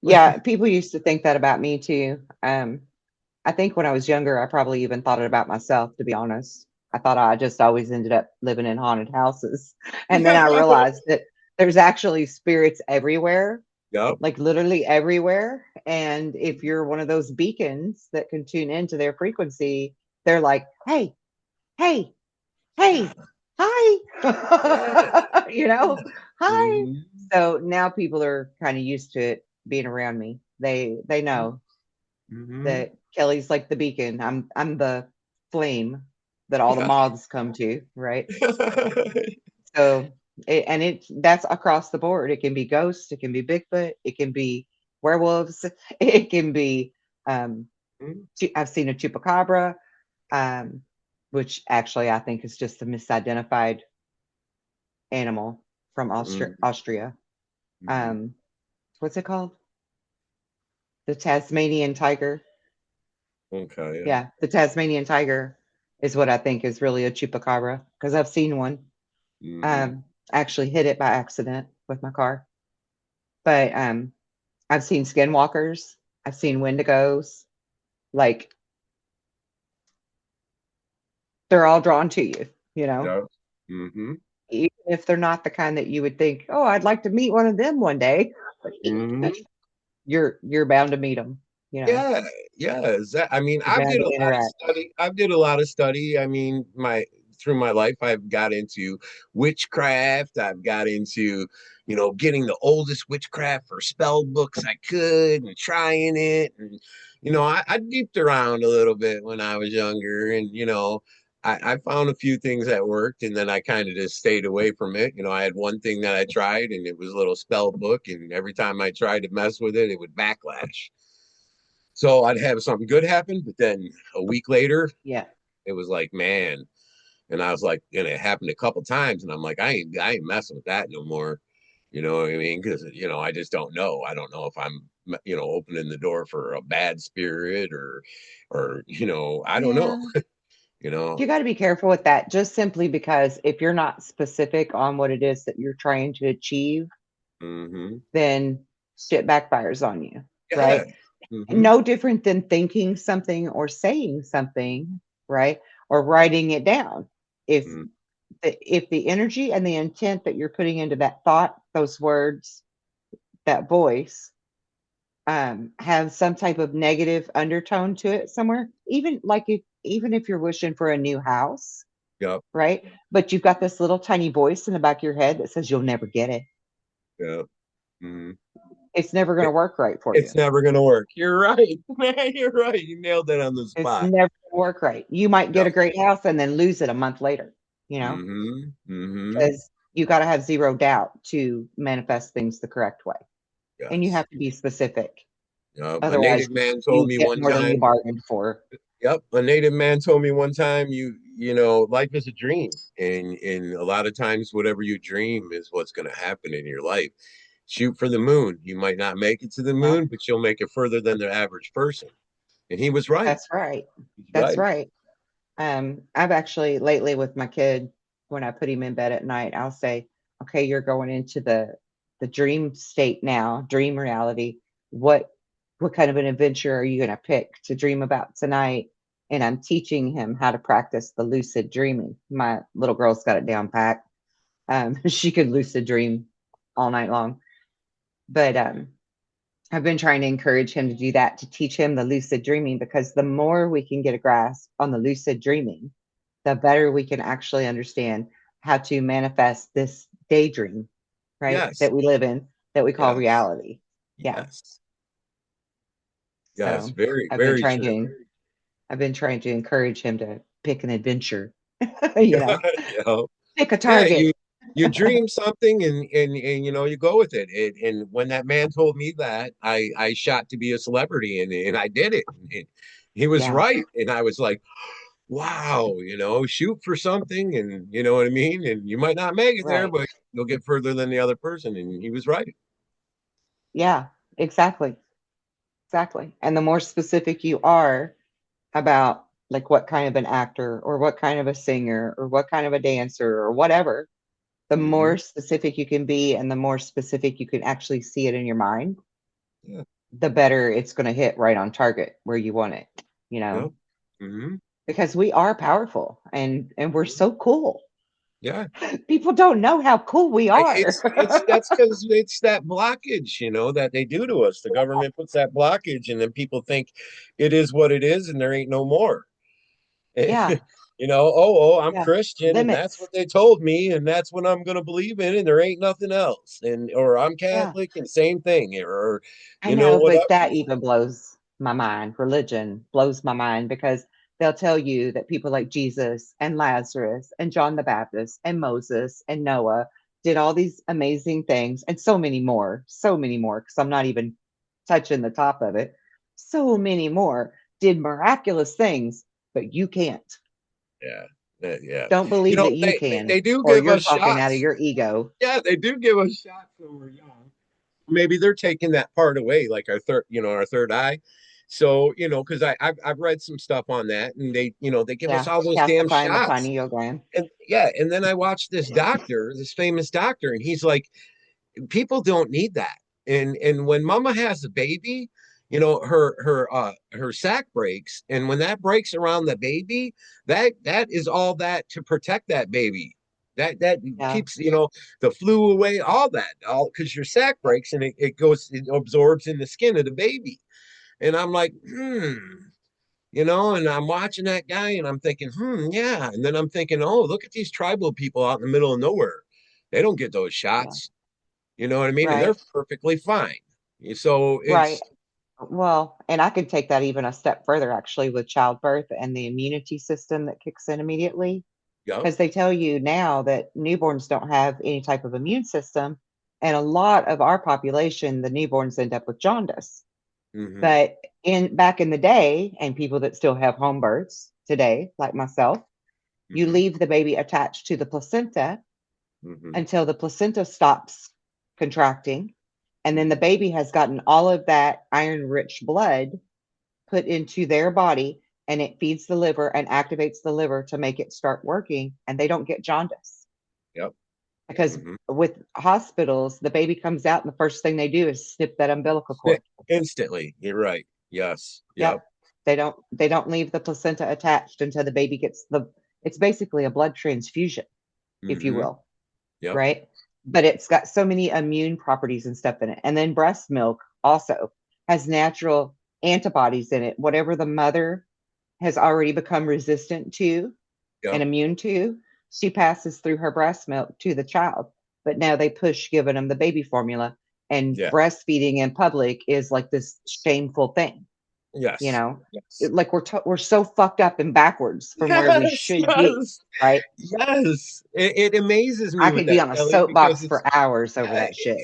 Yeah. People used to think that about me too. I think when I was younger, I probably even thought it about myself, to be honest. I thought I just always ended up living in haunted houses. And then I realized that there's actually spirits everywhere, Yep. like literally everywhere. And if you're one of those beacons that can tune into their frequency, they're like, hey, hey, Yeah. hey, Yeah. hi, hi. Mm-hmm. So now people are kind of used to it being around me. They know Mm-hmm. that Kelly's like the beacon. I'm the flame that all the Yeah. moths come to, right? So that's across the board. It can be ghosts, it can be Bigfoot, it can be werewolves, it can be um I've seen a chupacabra, um, which actually I think is just a misidentified animal from Mm-hmm. Austria. Mm-hmm. Um, what's it called? The Tasmanian tiger. Okay. Yeah. Yeah, the Tasmanian tiger is what I think is really a chupacabra because I've seen one. Mm-hmm. Actually hit it by accident with my car. But I've seen skinwalkers. I've seen wendigos. Like they're all drawn to you, Yeah. Mm-hmm. even if they're not the kind that you would think, oh, I'd like to meet one of them one day. Mm-hmm. You're bound to meet them. Yeah, yeah. I mean, You're bound to interact. I've did a lot of study. I mean, my through my life, I've got into witchcraft. I've got into, getting the oldest witchcraft or spell books I could and trying it. And, I deeped around a little bit when I was younger, and I found a few things that worked, and then I kind of just stayed away from it. I had one thing that I tried, and it was a little spell book, and every time I tried to mess with it, it would backlash. So I'd have something good happen, but then a week later, Yeah. it was like, man. And I was like, and it happened a couple times, and I'm like, I ain't messing with that no more. You know what I mean? Because I just don't know. I don't know if I'm opening the door for a bad spirit or I don't know. Yeah. You know. You got to be careful with that just simply because if you're not specific on what it is that you're trying to achieve, Mm-hmm. then shit backfires on you, Yeah. right? Mm-hmm. No different than thinking something or saying something, right? Or writing it down. If Mm-hmm. if the energy and the intent that you're putting into that thought, those words, that voice, have some type of negative undertone to it somewhere, even if you're wishing for a new house, Yep. right? But you've got this little tiny voice in the back of your head that says you'll never get it. Yep. Mm-hmm. It's never going to work right for It's you. never gonna work. You're right, man. You're right. You nailed it on the It's spot. never going to work right. You might get Yep. a great house and then lose it a month later, you know, Mm-hmm. Mm-hmm. because you got to have zero doubt to manifest things the correct way. And you Yes. have to be specific. A Otherwise, native man told you me get one more than you time. bargained for. Yep, a native man told me one time. Life is a dream, and a lot of times, whatever you dream is what's going to happen in your life. Shoot for the moon. You might not make it to the Yeah, moon, but you'll make it further than the average person. And he was right. that's right. He's That's right. right. I've actually lately with my kid, when I put him in bed at night, I'll say, okay, you're going into the dream state now, dream reality. What what kind of an adventure are you going to pick to dream about tonight? And I'm teaching him how to practice the lucid dreaming. My little girl's got it down pat. She could lucid dream all night long. But I've been trying to encourage him to do that to teach him the lucid dreaming because the more we can get a grasp on the lucid dreaming, the better we can actually understand how to manifest this daydream, right? Yes. That we live in, that we call Yes. reality. Yeah. Yes. Yes. So Very, I've been very trying true. to I've been trying to encourage him to pick an adventure, you know, You know? pick a Yeah, target. you dream something and you know you go with it. And when that man told me that, I shot to be a celebrity and I did it. And he was Yeah, right, and I was like, wow, you know, shoot for something, and you know what I mean. And you might not make it there, right. but you'll get further than the other person. And he was right. Yeah, exactly. Exactly. And the more specific you are about like what kind of an actor or what kind of a singer or what kind of a dancer or whatever, the Hmm. more specific you can be and the more specific you can actually see it in your mind, Yeah, the better it's going to hit right on target where you want it, you yeah. know, Hmm. because we are powerful and we're so cool. Yeah. People don't know how cool we are. It's that's because it's that blockage, you know, that they do to us. The government puts that blockage, and then people think it is what it is, and there ain't no more. Yeah, You know, oh, I'm yeah. Christian, and that's Limits. what they told me, and that's what I'm going to believe in, and there ain't nothing else. And or I'm Yeah. Catholic, and same thing, or I you know, know, whatever. but that even blows my mind. Religion blows my mind because they'll tell you that people like Jesus and Lazarus and John the Baptist and Moses and Noah did all these amazing things and so many more, because I'm not even touching the top of it. So many more did miraculous things, but you can't. Yeah, yeah. Don't You believe know, that you can, they do or give you're us talking out of shots. your ego. Yeah, they do give us shots when we're young. Maybe they're taking that part away, like our third, you know, our third eye. So, you know, because I've read some stuff on that, and they, you know, they give us Yeah, all those damn calcifying the shots. pineal gland. And yeah, and then I watched this doctor, this famous doctor, and he's like, people don't need that. And when mama has a baby, you know, her sac breaks, and when that breaks around the baby, that is all that to protect that baby. That Yeah, keeps, you know, the flu away, all that, all because your sac breaks and it goes, it absorbs in the skin of the baby. And I'm like, you know, and I'm watching that guy and I'm thinking, yeah. And then I'm thinking, oh, look at these tribal people out in the middle of nowhere. They don't get those yeah, shots. You know what I mean? And they're right. perfectly fine. So Right. it's, Well, and I could take that even a step further actually with childbirth and the immunity system that kicks in immediately. yep. Because they tell you now that newborns don't have any type of immune system. And a lot of our population, the newborns end up with jaundice. Mm-hmm. But in back in the day, and people that still have home births today, like myself, you Mm-hmm. leave the baby attached to the placenta Mm-hmm. until the placenta stops contracting. And then the Mm-hmm. baby has gotten all of that iron rich blood put into their body and it feeds the liver and activates the liver to make it start working and they don't get jaundice Yep. because Mm-hmm. with hospitals the baby comes out and the first thing they do is snip that umbilical cord. Instantly. You're right. Yes. Yep. Yep. They don't leave the placenta attached until the baby gets the it's basically a blood transfusion, if you Mm-hmm. will, Yep. right? But it's got so many immune properties and stuff in it. And then breast milk also has natural antibodies in it. Whatever the mother has already become resistant to and Yep. immune to, she passes through her breast milk to the child. But now they push giving them the baby formula, and Yeah. breastfeeding in public is like this shameful thing, you Yes. know? Yes. Like we're so fucked up and backwards from where we Yes. should be, Yes. right? Yes. It amazes me I with could be that, on a Kelly, because soapbox for hours over that shit.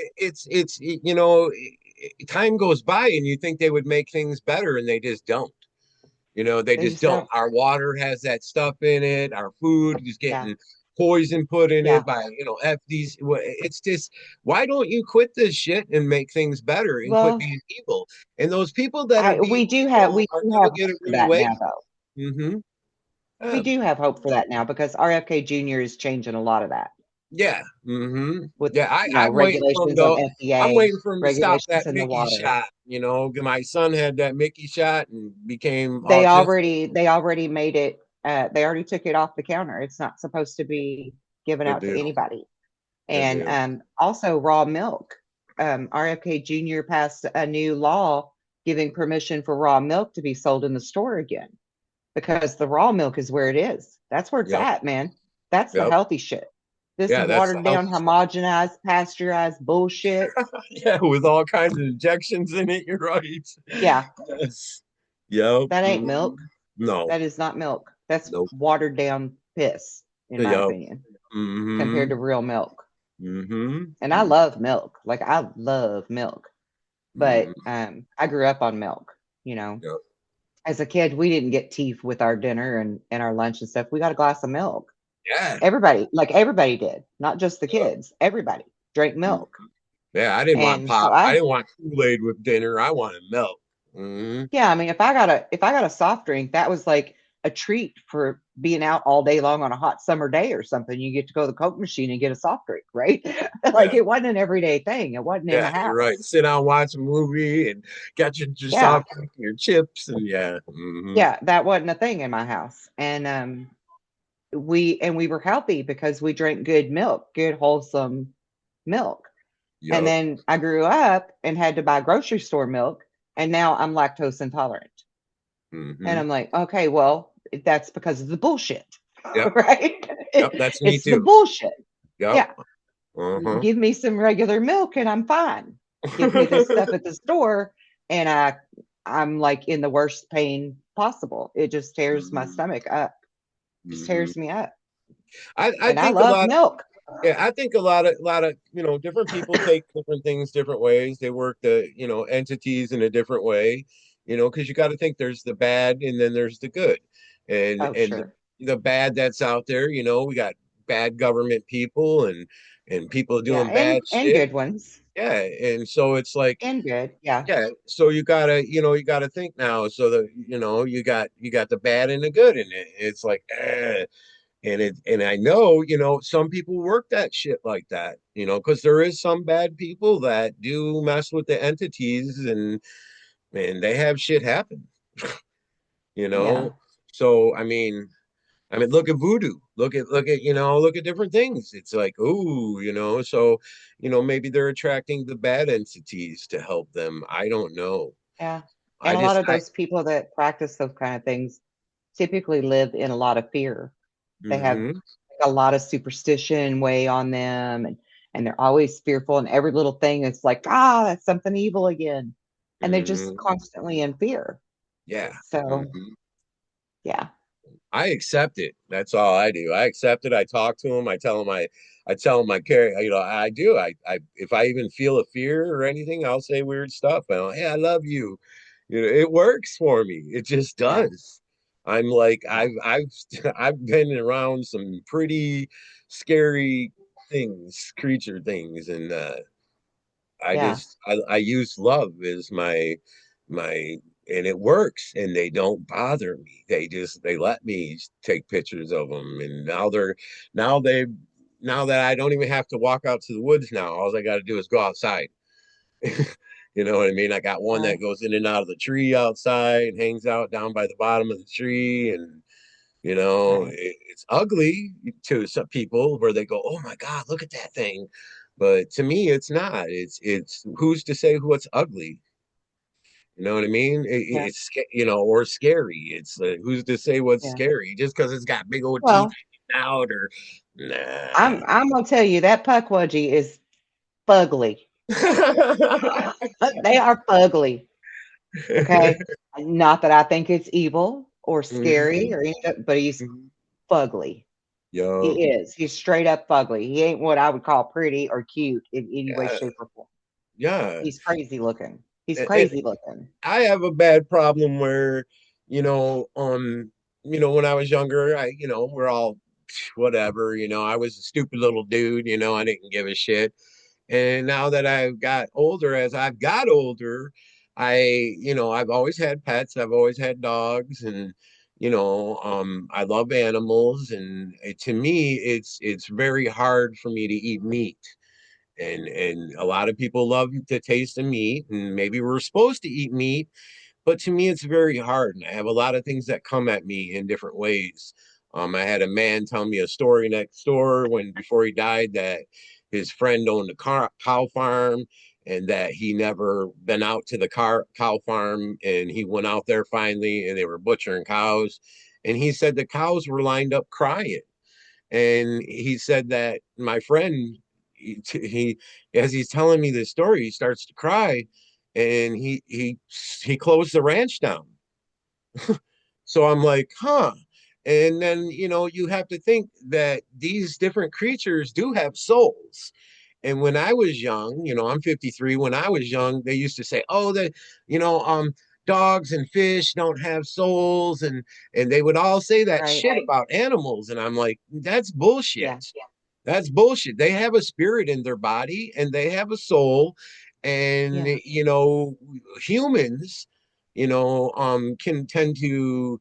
you know, time goes by and you think they would make things better and they just don't. You know, they They just just don't. don't. Our water has that stuff in it. Our food is Yeah. getting poison put in Yeah. it by, you know, F these. It's just, why don't you quit this shit and make things better and quit Well, being evil? And those people that are I being we evil are do going to have get hope a for rude that now awakening. though. Mm-hmm. We do have hope for that now because RFK Jr. is changing a lot of that Yeah. Mm-hmm. with, Yeah. I'm waiting for him regulations on to. I'm FDA, waiting for him to stop regulations that in the Mickey water. shot. You know, my son had that Mickey shot and became They autistic. already they already made it they already took it off the counter. It's not supposed to be given Good out to deal. anybody. Good And deal. also raw milk. RFK Jr. passed a new law giving permission for raw milk to be sold in the store again because the raw milk is where it is. That's where it's Yep. at, man. That's the Yep. healthy shit. This Yeah. That's the watered down, healthy. homogenized, pasteurized bullshit. Yeah, with all kinds of injections in it. You're right. Yeah, Yes. Yep. that ain't Mhm. milk. No. That is not milk. That's Nope. watered down piss, in my Yep. opinion, compared Mm-hmm. to real milk. Mm-hmm. And I love milk. Like I love milk. But Mm-hmm. I grew up on milk, you know. Yep. As a kid, we didn't get tea with our dinner and our lunch and stuff. We got a glass of milk. Yeah. Everybody did, not just the Yep. kids. Everybody drank Mhm. milk. Yeah, I didn't want And so pop. I I didn't want Kool-Aid with dinner. I wanted milk. Mm-hmm. Yeah, I mean, if I got a soft drink, that was like a treat for being out all day long on a hot summer day or something. You get to go to the Coke machine and get a soft drink, right? Like Yeah. it wasn't an everyday thing. It wasn't in Yeah, the you're right. house. Sit down, watch a movie, and got your Yeah, soft drink, your chips, and yeah. Mm-hmm. yeah, that wasn't a thing in my house. And we were healthy because we drank good milk, good wholesome milk. And Yup. then I grew up and had to buy grocery store milk, and now I'm lactose intolerant. And Mm-hmm. I'm like, okay, well, that's because of the bullshit, Yep. right? Yep. That's me It's the too. bullshit. Yep. Yeah. Uh-huh. Give me some regular milk and I'm fine. Give me this stuff at the store and I'm like in the worst pain possible. It just tears my Mm-hmm. stomach up. Just Mm-hmm. tears me up. I And I think a love lot. milk. Yeah, I think a lot of different people take different things different ways. They work the entities in a different way, because you got to think there's the bad and then there's the good, Oh, and sure. the bad that's out there. We got bad government people and people Yeah. doing bad And shit. good ones. Yeah, and so it's like, And good. Yeah. yeah, so you gotta think now. So that you got the bad and the good in it. It's like, and I know, some people work that shit like that, because there is some bad people that do mess with the entities and they have shit happen, you Yeah. know. So I mean, look at voodoo. Look at different things. It's like, ooh, so maybe they're attracting the bad entities to help them. I don't know. Yeah. I And a lot just of those people that practice those kind of things typically live in a lot of fear. They have hmm a lot of superstition weigh on them and they're always fearful and every little thing is like, ah, that's something evil again. And they're just hmm constantly in fear. yeah. So hmm yeah, I accept it. That's all I do. I accept it. I talk to him. I tell him I care. I do. If I even feel a fear or anything, I'll say weird stuff. Hey, I love you. It works for me. It just yeah, does. I'm like, yeah, I've been around some pretty scary things, creature things, and yeah, I use love as my and it works, and they don't bother me. They let me take pictures of them, and now they now that I don't even have to walk out to the woods now. All I got to do is go outside. You know what I mean? I got one yeah, that goes in and out of the tree outside, hangs out down by the bottom of the tree, and right. it's ugly to some people where they go, "Oh my God, look at that thing," but to me, it's not. It's who's to say what's ugly? You know what I mean? Yeah, Or scary. It's who's to say what's yeah. scary just because it's got big old teeth Well, out or nah. I'm gonna tell you that puckwudgie is fugly. They are fugly. Okay. Not that I think it's evil or scary Mhm. or anything, but he's Mhm. fugly. Yo, He is. He's straight up fugly. He ain't what I would call pretty or cute in any way, yeah, shape, or form. yeah. He's crazy looking. He's And crazy looking. I have a bad problem where, when I was younger, we're all whatever, I was a stupid little dude, I didn't give a shit. And now that I've got older, as I've got older, I've always had pets, I've always had dogs, and I love animals, and to me, it's very hard for me to eat meat. And a lot of people love the taste of meat, and maybe we're supposed to eat meat, but to me, it's very hard. And I have a lot of things that come at me in different ways. I had a man tell me a story next door when before he died that his friend owned a cow farm and that he never been out to the cow farm, and he went out there finally and they were butchering cows, and he said the cows were lined up crying, and he said that my friend, he as he's telling me this story, he starts to cry, and he closed the ranch down. So I'm like, huh. And then, you have to think that these different creatures do have souls. And when I was young, I'm 53. When I was young, they used to say, oh, you know, um, dogs and fish don't have souls, and they would all say that Right. shit about animals. And I'm like, that's Yeah. bullshit. That's bullshit. They have a spirit in their body and they have a soul. And, Yeah. humans, can tend to,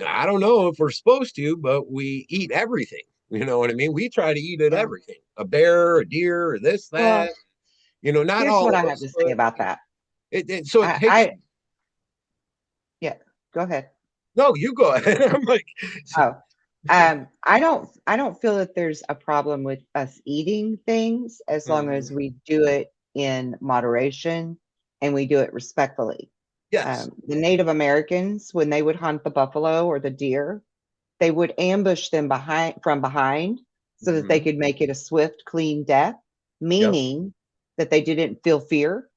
I don't know if we're supposed to, but we eat everything. You know what I mean? We try to eat at Yeah. everything, a bear, a deer, or this, that. Well, Not here's all what of I have us, to say but about that. so it takes. I yeah, go ahead. No, you go ahead. I'm like, Oh, I don't feel that there's a problem with us eating things as long as mhm. we do it in moderation and we do it respectfully. Yes. The Native Americans, when they would hunt the buffalo or the deer, they would ambush them behind so that they Hmm. could make it a swift, clean death, Yep. meaning that they didn't feel fear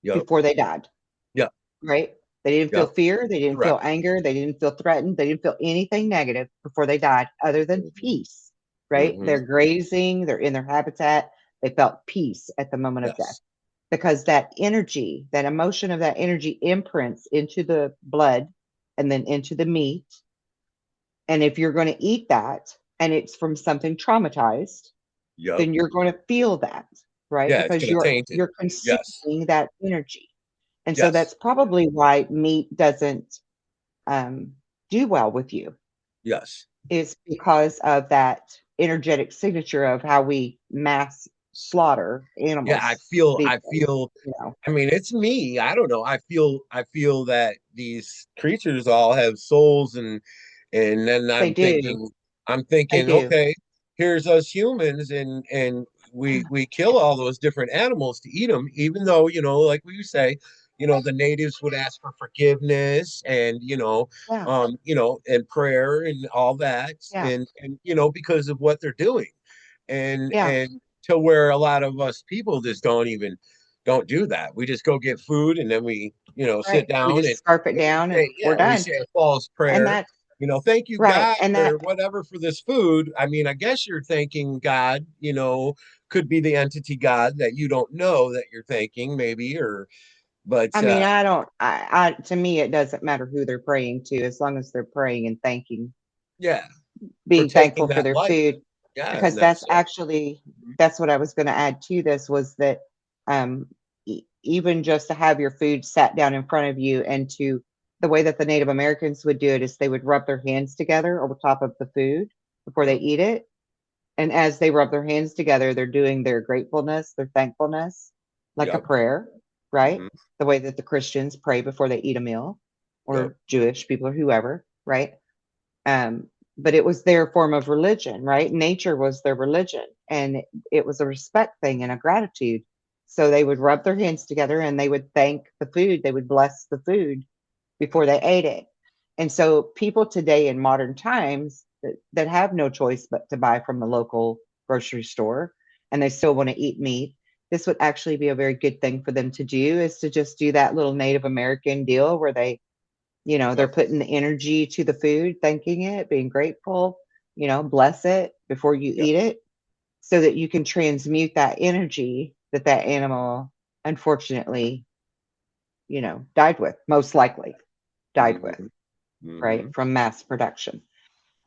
Yep. before they died. Yep. Right? They didn't feel Yep. fear, they didn't Correct. feel anger, they didn't feel threatened, they didn't feel anything negative before they died other than Hmm. peace, right? Hmm. They're grazing, they're in their habitat, they felt peace at the moment of death Yes. because that energy, that emotion of that energy imprints into the blood and then into the meat. And if you're going to eat that and it's from something traumatized, Yep. then you're going to feel that, right? Yeah, it's Because gonna taint it. you're Yes. consuming that energy. And so Yes. that's probably why meat doesn't um, do well with you, Yes. is because of that energetic signature of how we mass slaughter Yeah, animals these I days, feel, you know. I mean, it's me. I don't know. I feel that these creatures all have souls, and then They do. I'm They thinking, do. okay, here's us humans, and we kill all those different animals to eat them, even though, like we say, the natives would ask for forgiveness and, Yeah. and prayer and all that, Yeah. and because of what they're doing. and Yeah. and to where a lot of us people just don't do that. We just go get food and then we, sit Right. We down just scarf it and we down say, and we're yeah, we done. say a false And prayer. that's Thank you, right. God, And that, or whatever for this food. I mean, I guess you're thanking God, could be the entity God that you don't know that you're thanking, maybe, but I mean, I don't, to me, it doesn't matter who they're praying to as long as they're praying and thanking, yeah, being protecting thankful for that their life. food. Yeah, Because and that's that's what I was going to add to this was that um, even just to have your food sat down in front of you and to the way that the Native Americans would do it is they would rub their hands together over top of the food before they yep, eat it. And as they rub their hands together, they're doing their gratefulness, their thankfulness, like a yep, prayer, right? hmm, The way that the Christians pray before they eat a meal, yep, or Jewish people or whoever, right? Um, but it was their form of religion, right? Nature was their religion, and it was a respect thing and a gratitude. So they would rub their hands together and they would thank the food, they would bless the food before they ate it. And so people today in modern times that have no choice but to buy from the local grocery store and they still want to eat meat, this would actually be a very good thing for them to do is to just do that little Native American deal where they, they're yep, putting the energy to the food, thanking it, being grateful, bless it before you yep, eat it so that you can transmute that energy that that animal unfortunately, died with, most likely died with, hmm, hmm, right, from mass production.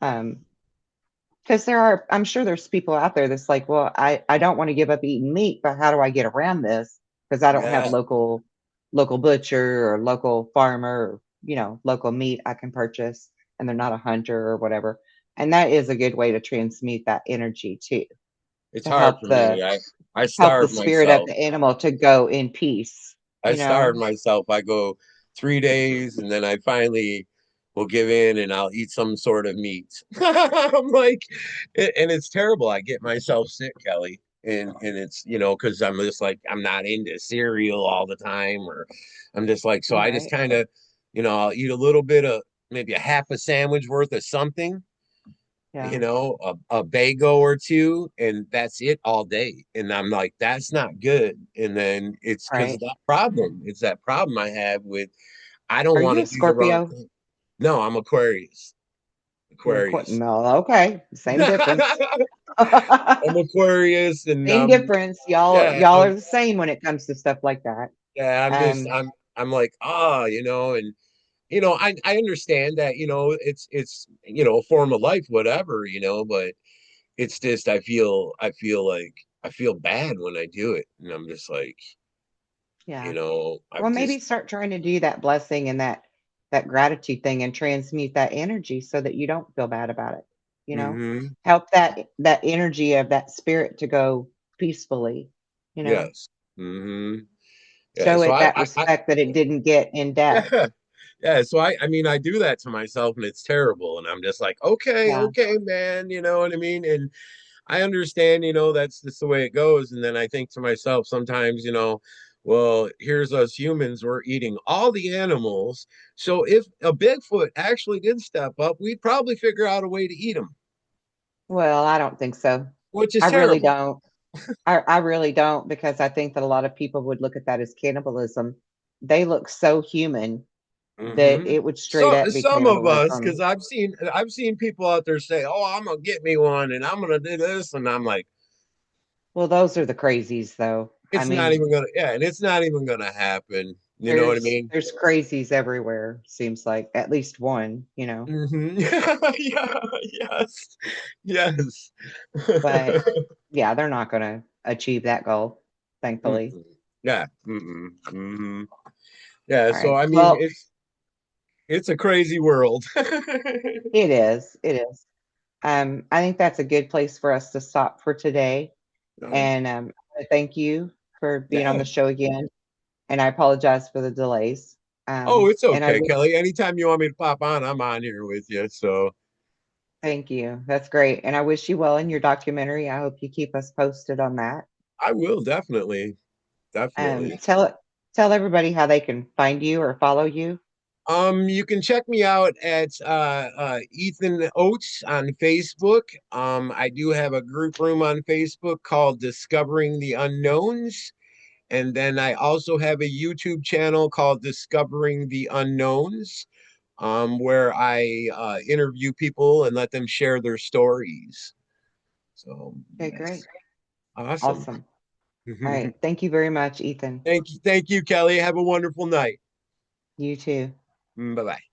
Um, because I'm sure there's people out there that's like, well, I don't want to give up eating meat, but how do I get around this? Because I don't have yeah. local butcher or local farmer, or, local meat I can purchase, and they're not a hunter or whatever. And that is a good way to transmute that energy too, It's to hard for me. I help the starve spirit of myself. the animal to go in peace, I you starve know? myself. I go 3 days and then I finally will give in and I'll eat some sort of meat. I'm like, and it's terrible. I get myself sick, Kelly. And it's, because I'm just like, I'm not into cereal all the time, or I'm just like, so I just Right. kind of, I'll eat a little bit of maybe a half a sandwich worth of something, Yeah. a bagel or two, and that's it all day. And I'm like, that's not good. And then it's because of Right. that problem. It's that problem I have with I don't Are want you to a do the wrong Scorpio? thing. No, I'm Aquarius. Aquarius. No, okay, same difference. I'm Aquarius, and Same difference. yeah, Y'all are the same when it comes to stuff like that. yeah, Um, I'm like, and I understand that, it's a form of life, whatever, but it's just I feel like I feel bad when I do it, and I'm just like, yeah. I've Well, maybe just start trying to do that blessing and that gratitude thing and transmute that energy so that you don't feel bad about it. You know, hmm help that energy of that spirit to go peacefully, you know, yes. hmm yeah, show so it that I respect that it didn't get in death. yeah. Yeah, so I mean I do that to myself, and it's terrible, and I'm just like, okay, Yeah. okay, man, you know what I mean? And I understand, that's just the way it goes. And then I think to myself sometimes, well, here's us humans, we're eating all the animals. So if a Bigfoot actually did step up, we'd probably figure out a way to eat him, Well, I don't think so. which is I really terrible. don't. I really don't because I think that a lot of people would look at that as cannibalism. They look so human that hmm it would straight So up be some of us, because cannibalism. I've seen people out there say, "Oh, I'm gonna get me one, and I'm gonna do this," and I'm like, Well, those are the crazies, though. I it's not mean, even gonna, yeah, and it's not even gonna happen. You know what I there's mean? there's crazies everywhere, seems like at least one, Yeah, yes, yes. but yeah, they're not going to achieve that goal, thankfully. Mm-mm. Yeah. Yeah. All So right. I mean, Well, it's a crazy world. it is. It is. I think that's a good place for us to stop for today. Oh, And I thank you for being on yeah. the show again. And I apologize for the delays. Oh, it's And I okay, wish, Kelly. Anytime you want me to pop on, I'm on here with you. So thank you. That's great. And I wish you well in your documentary. I hope you keep us posted on that. I will definitely, definitely. Tell everybody how they can find you or follow you. You can check me out at Ethan Oates on Facebook. I do have a group room on Facebook called Discovering the Unknowns. And then I also have a YouTube channel called Discovering the Unknowns, where I interview people and let them share their stories. So Okay, that's great. awesome. Awesome. All right. Thank you very much, Ethan. Thank you, Kelly. Have a wonderful night. You too. Bye bye.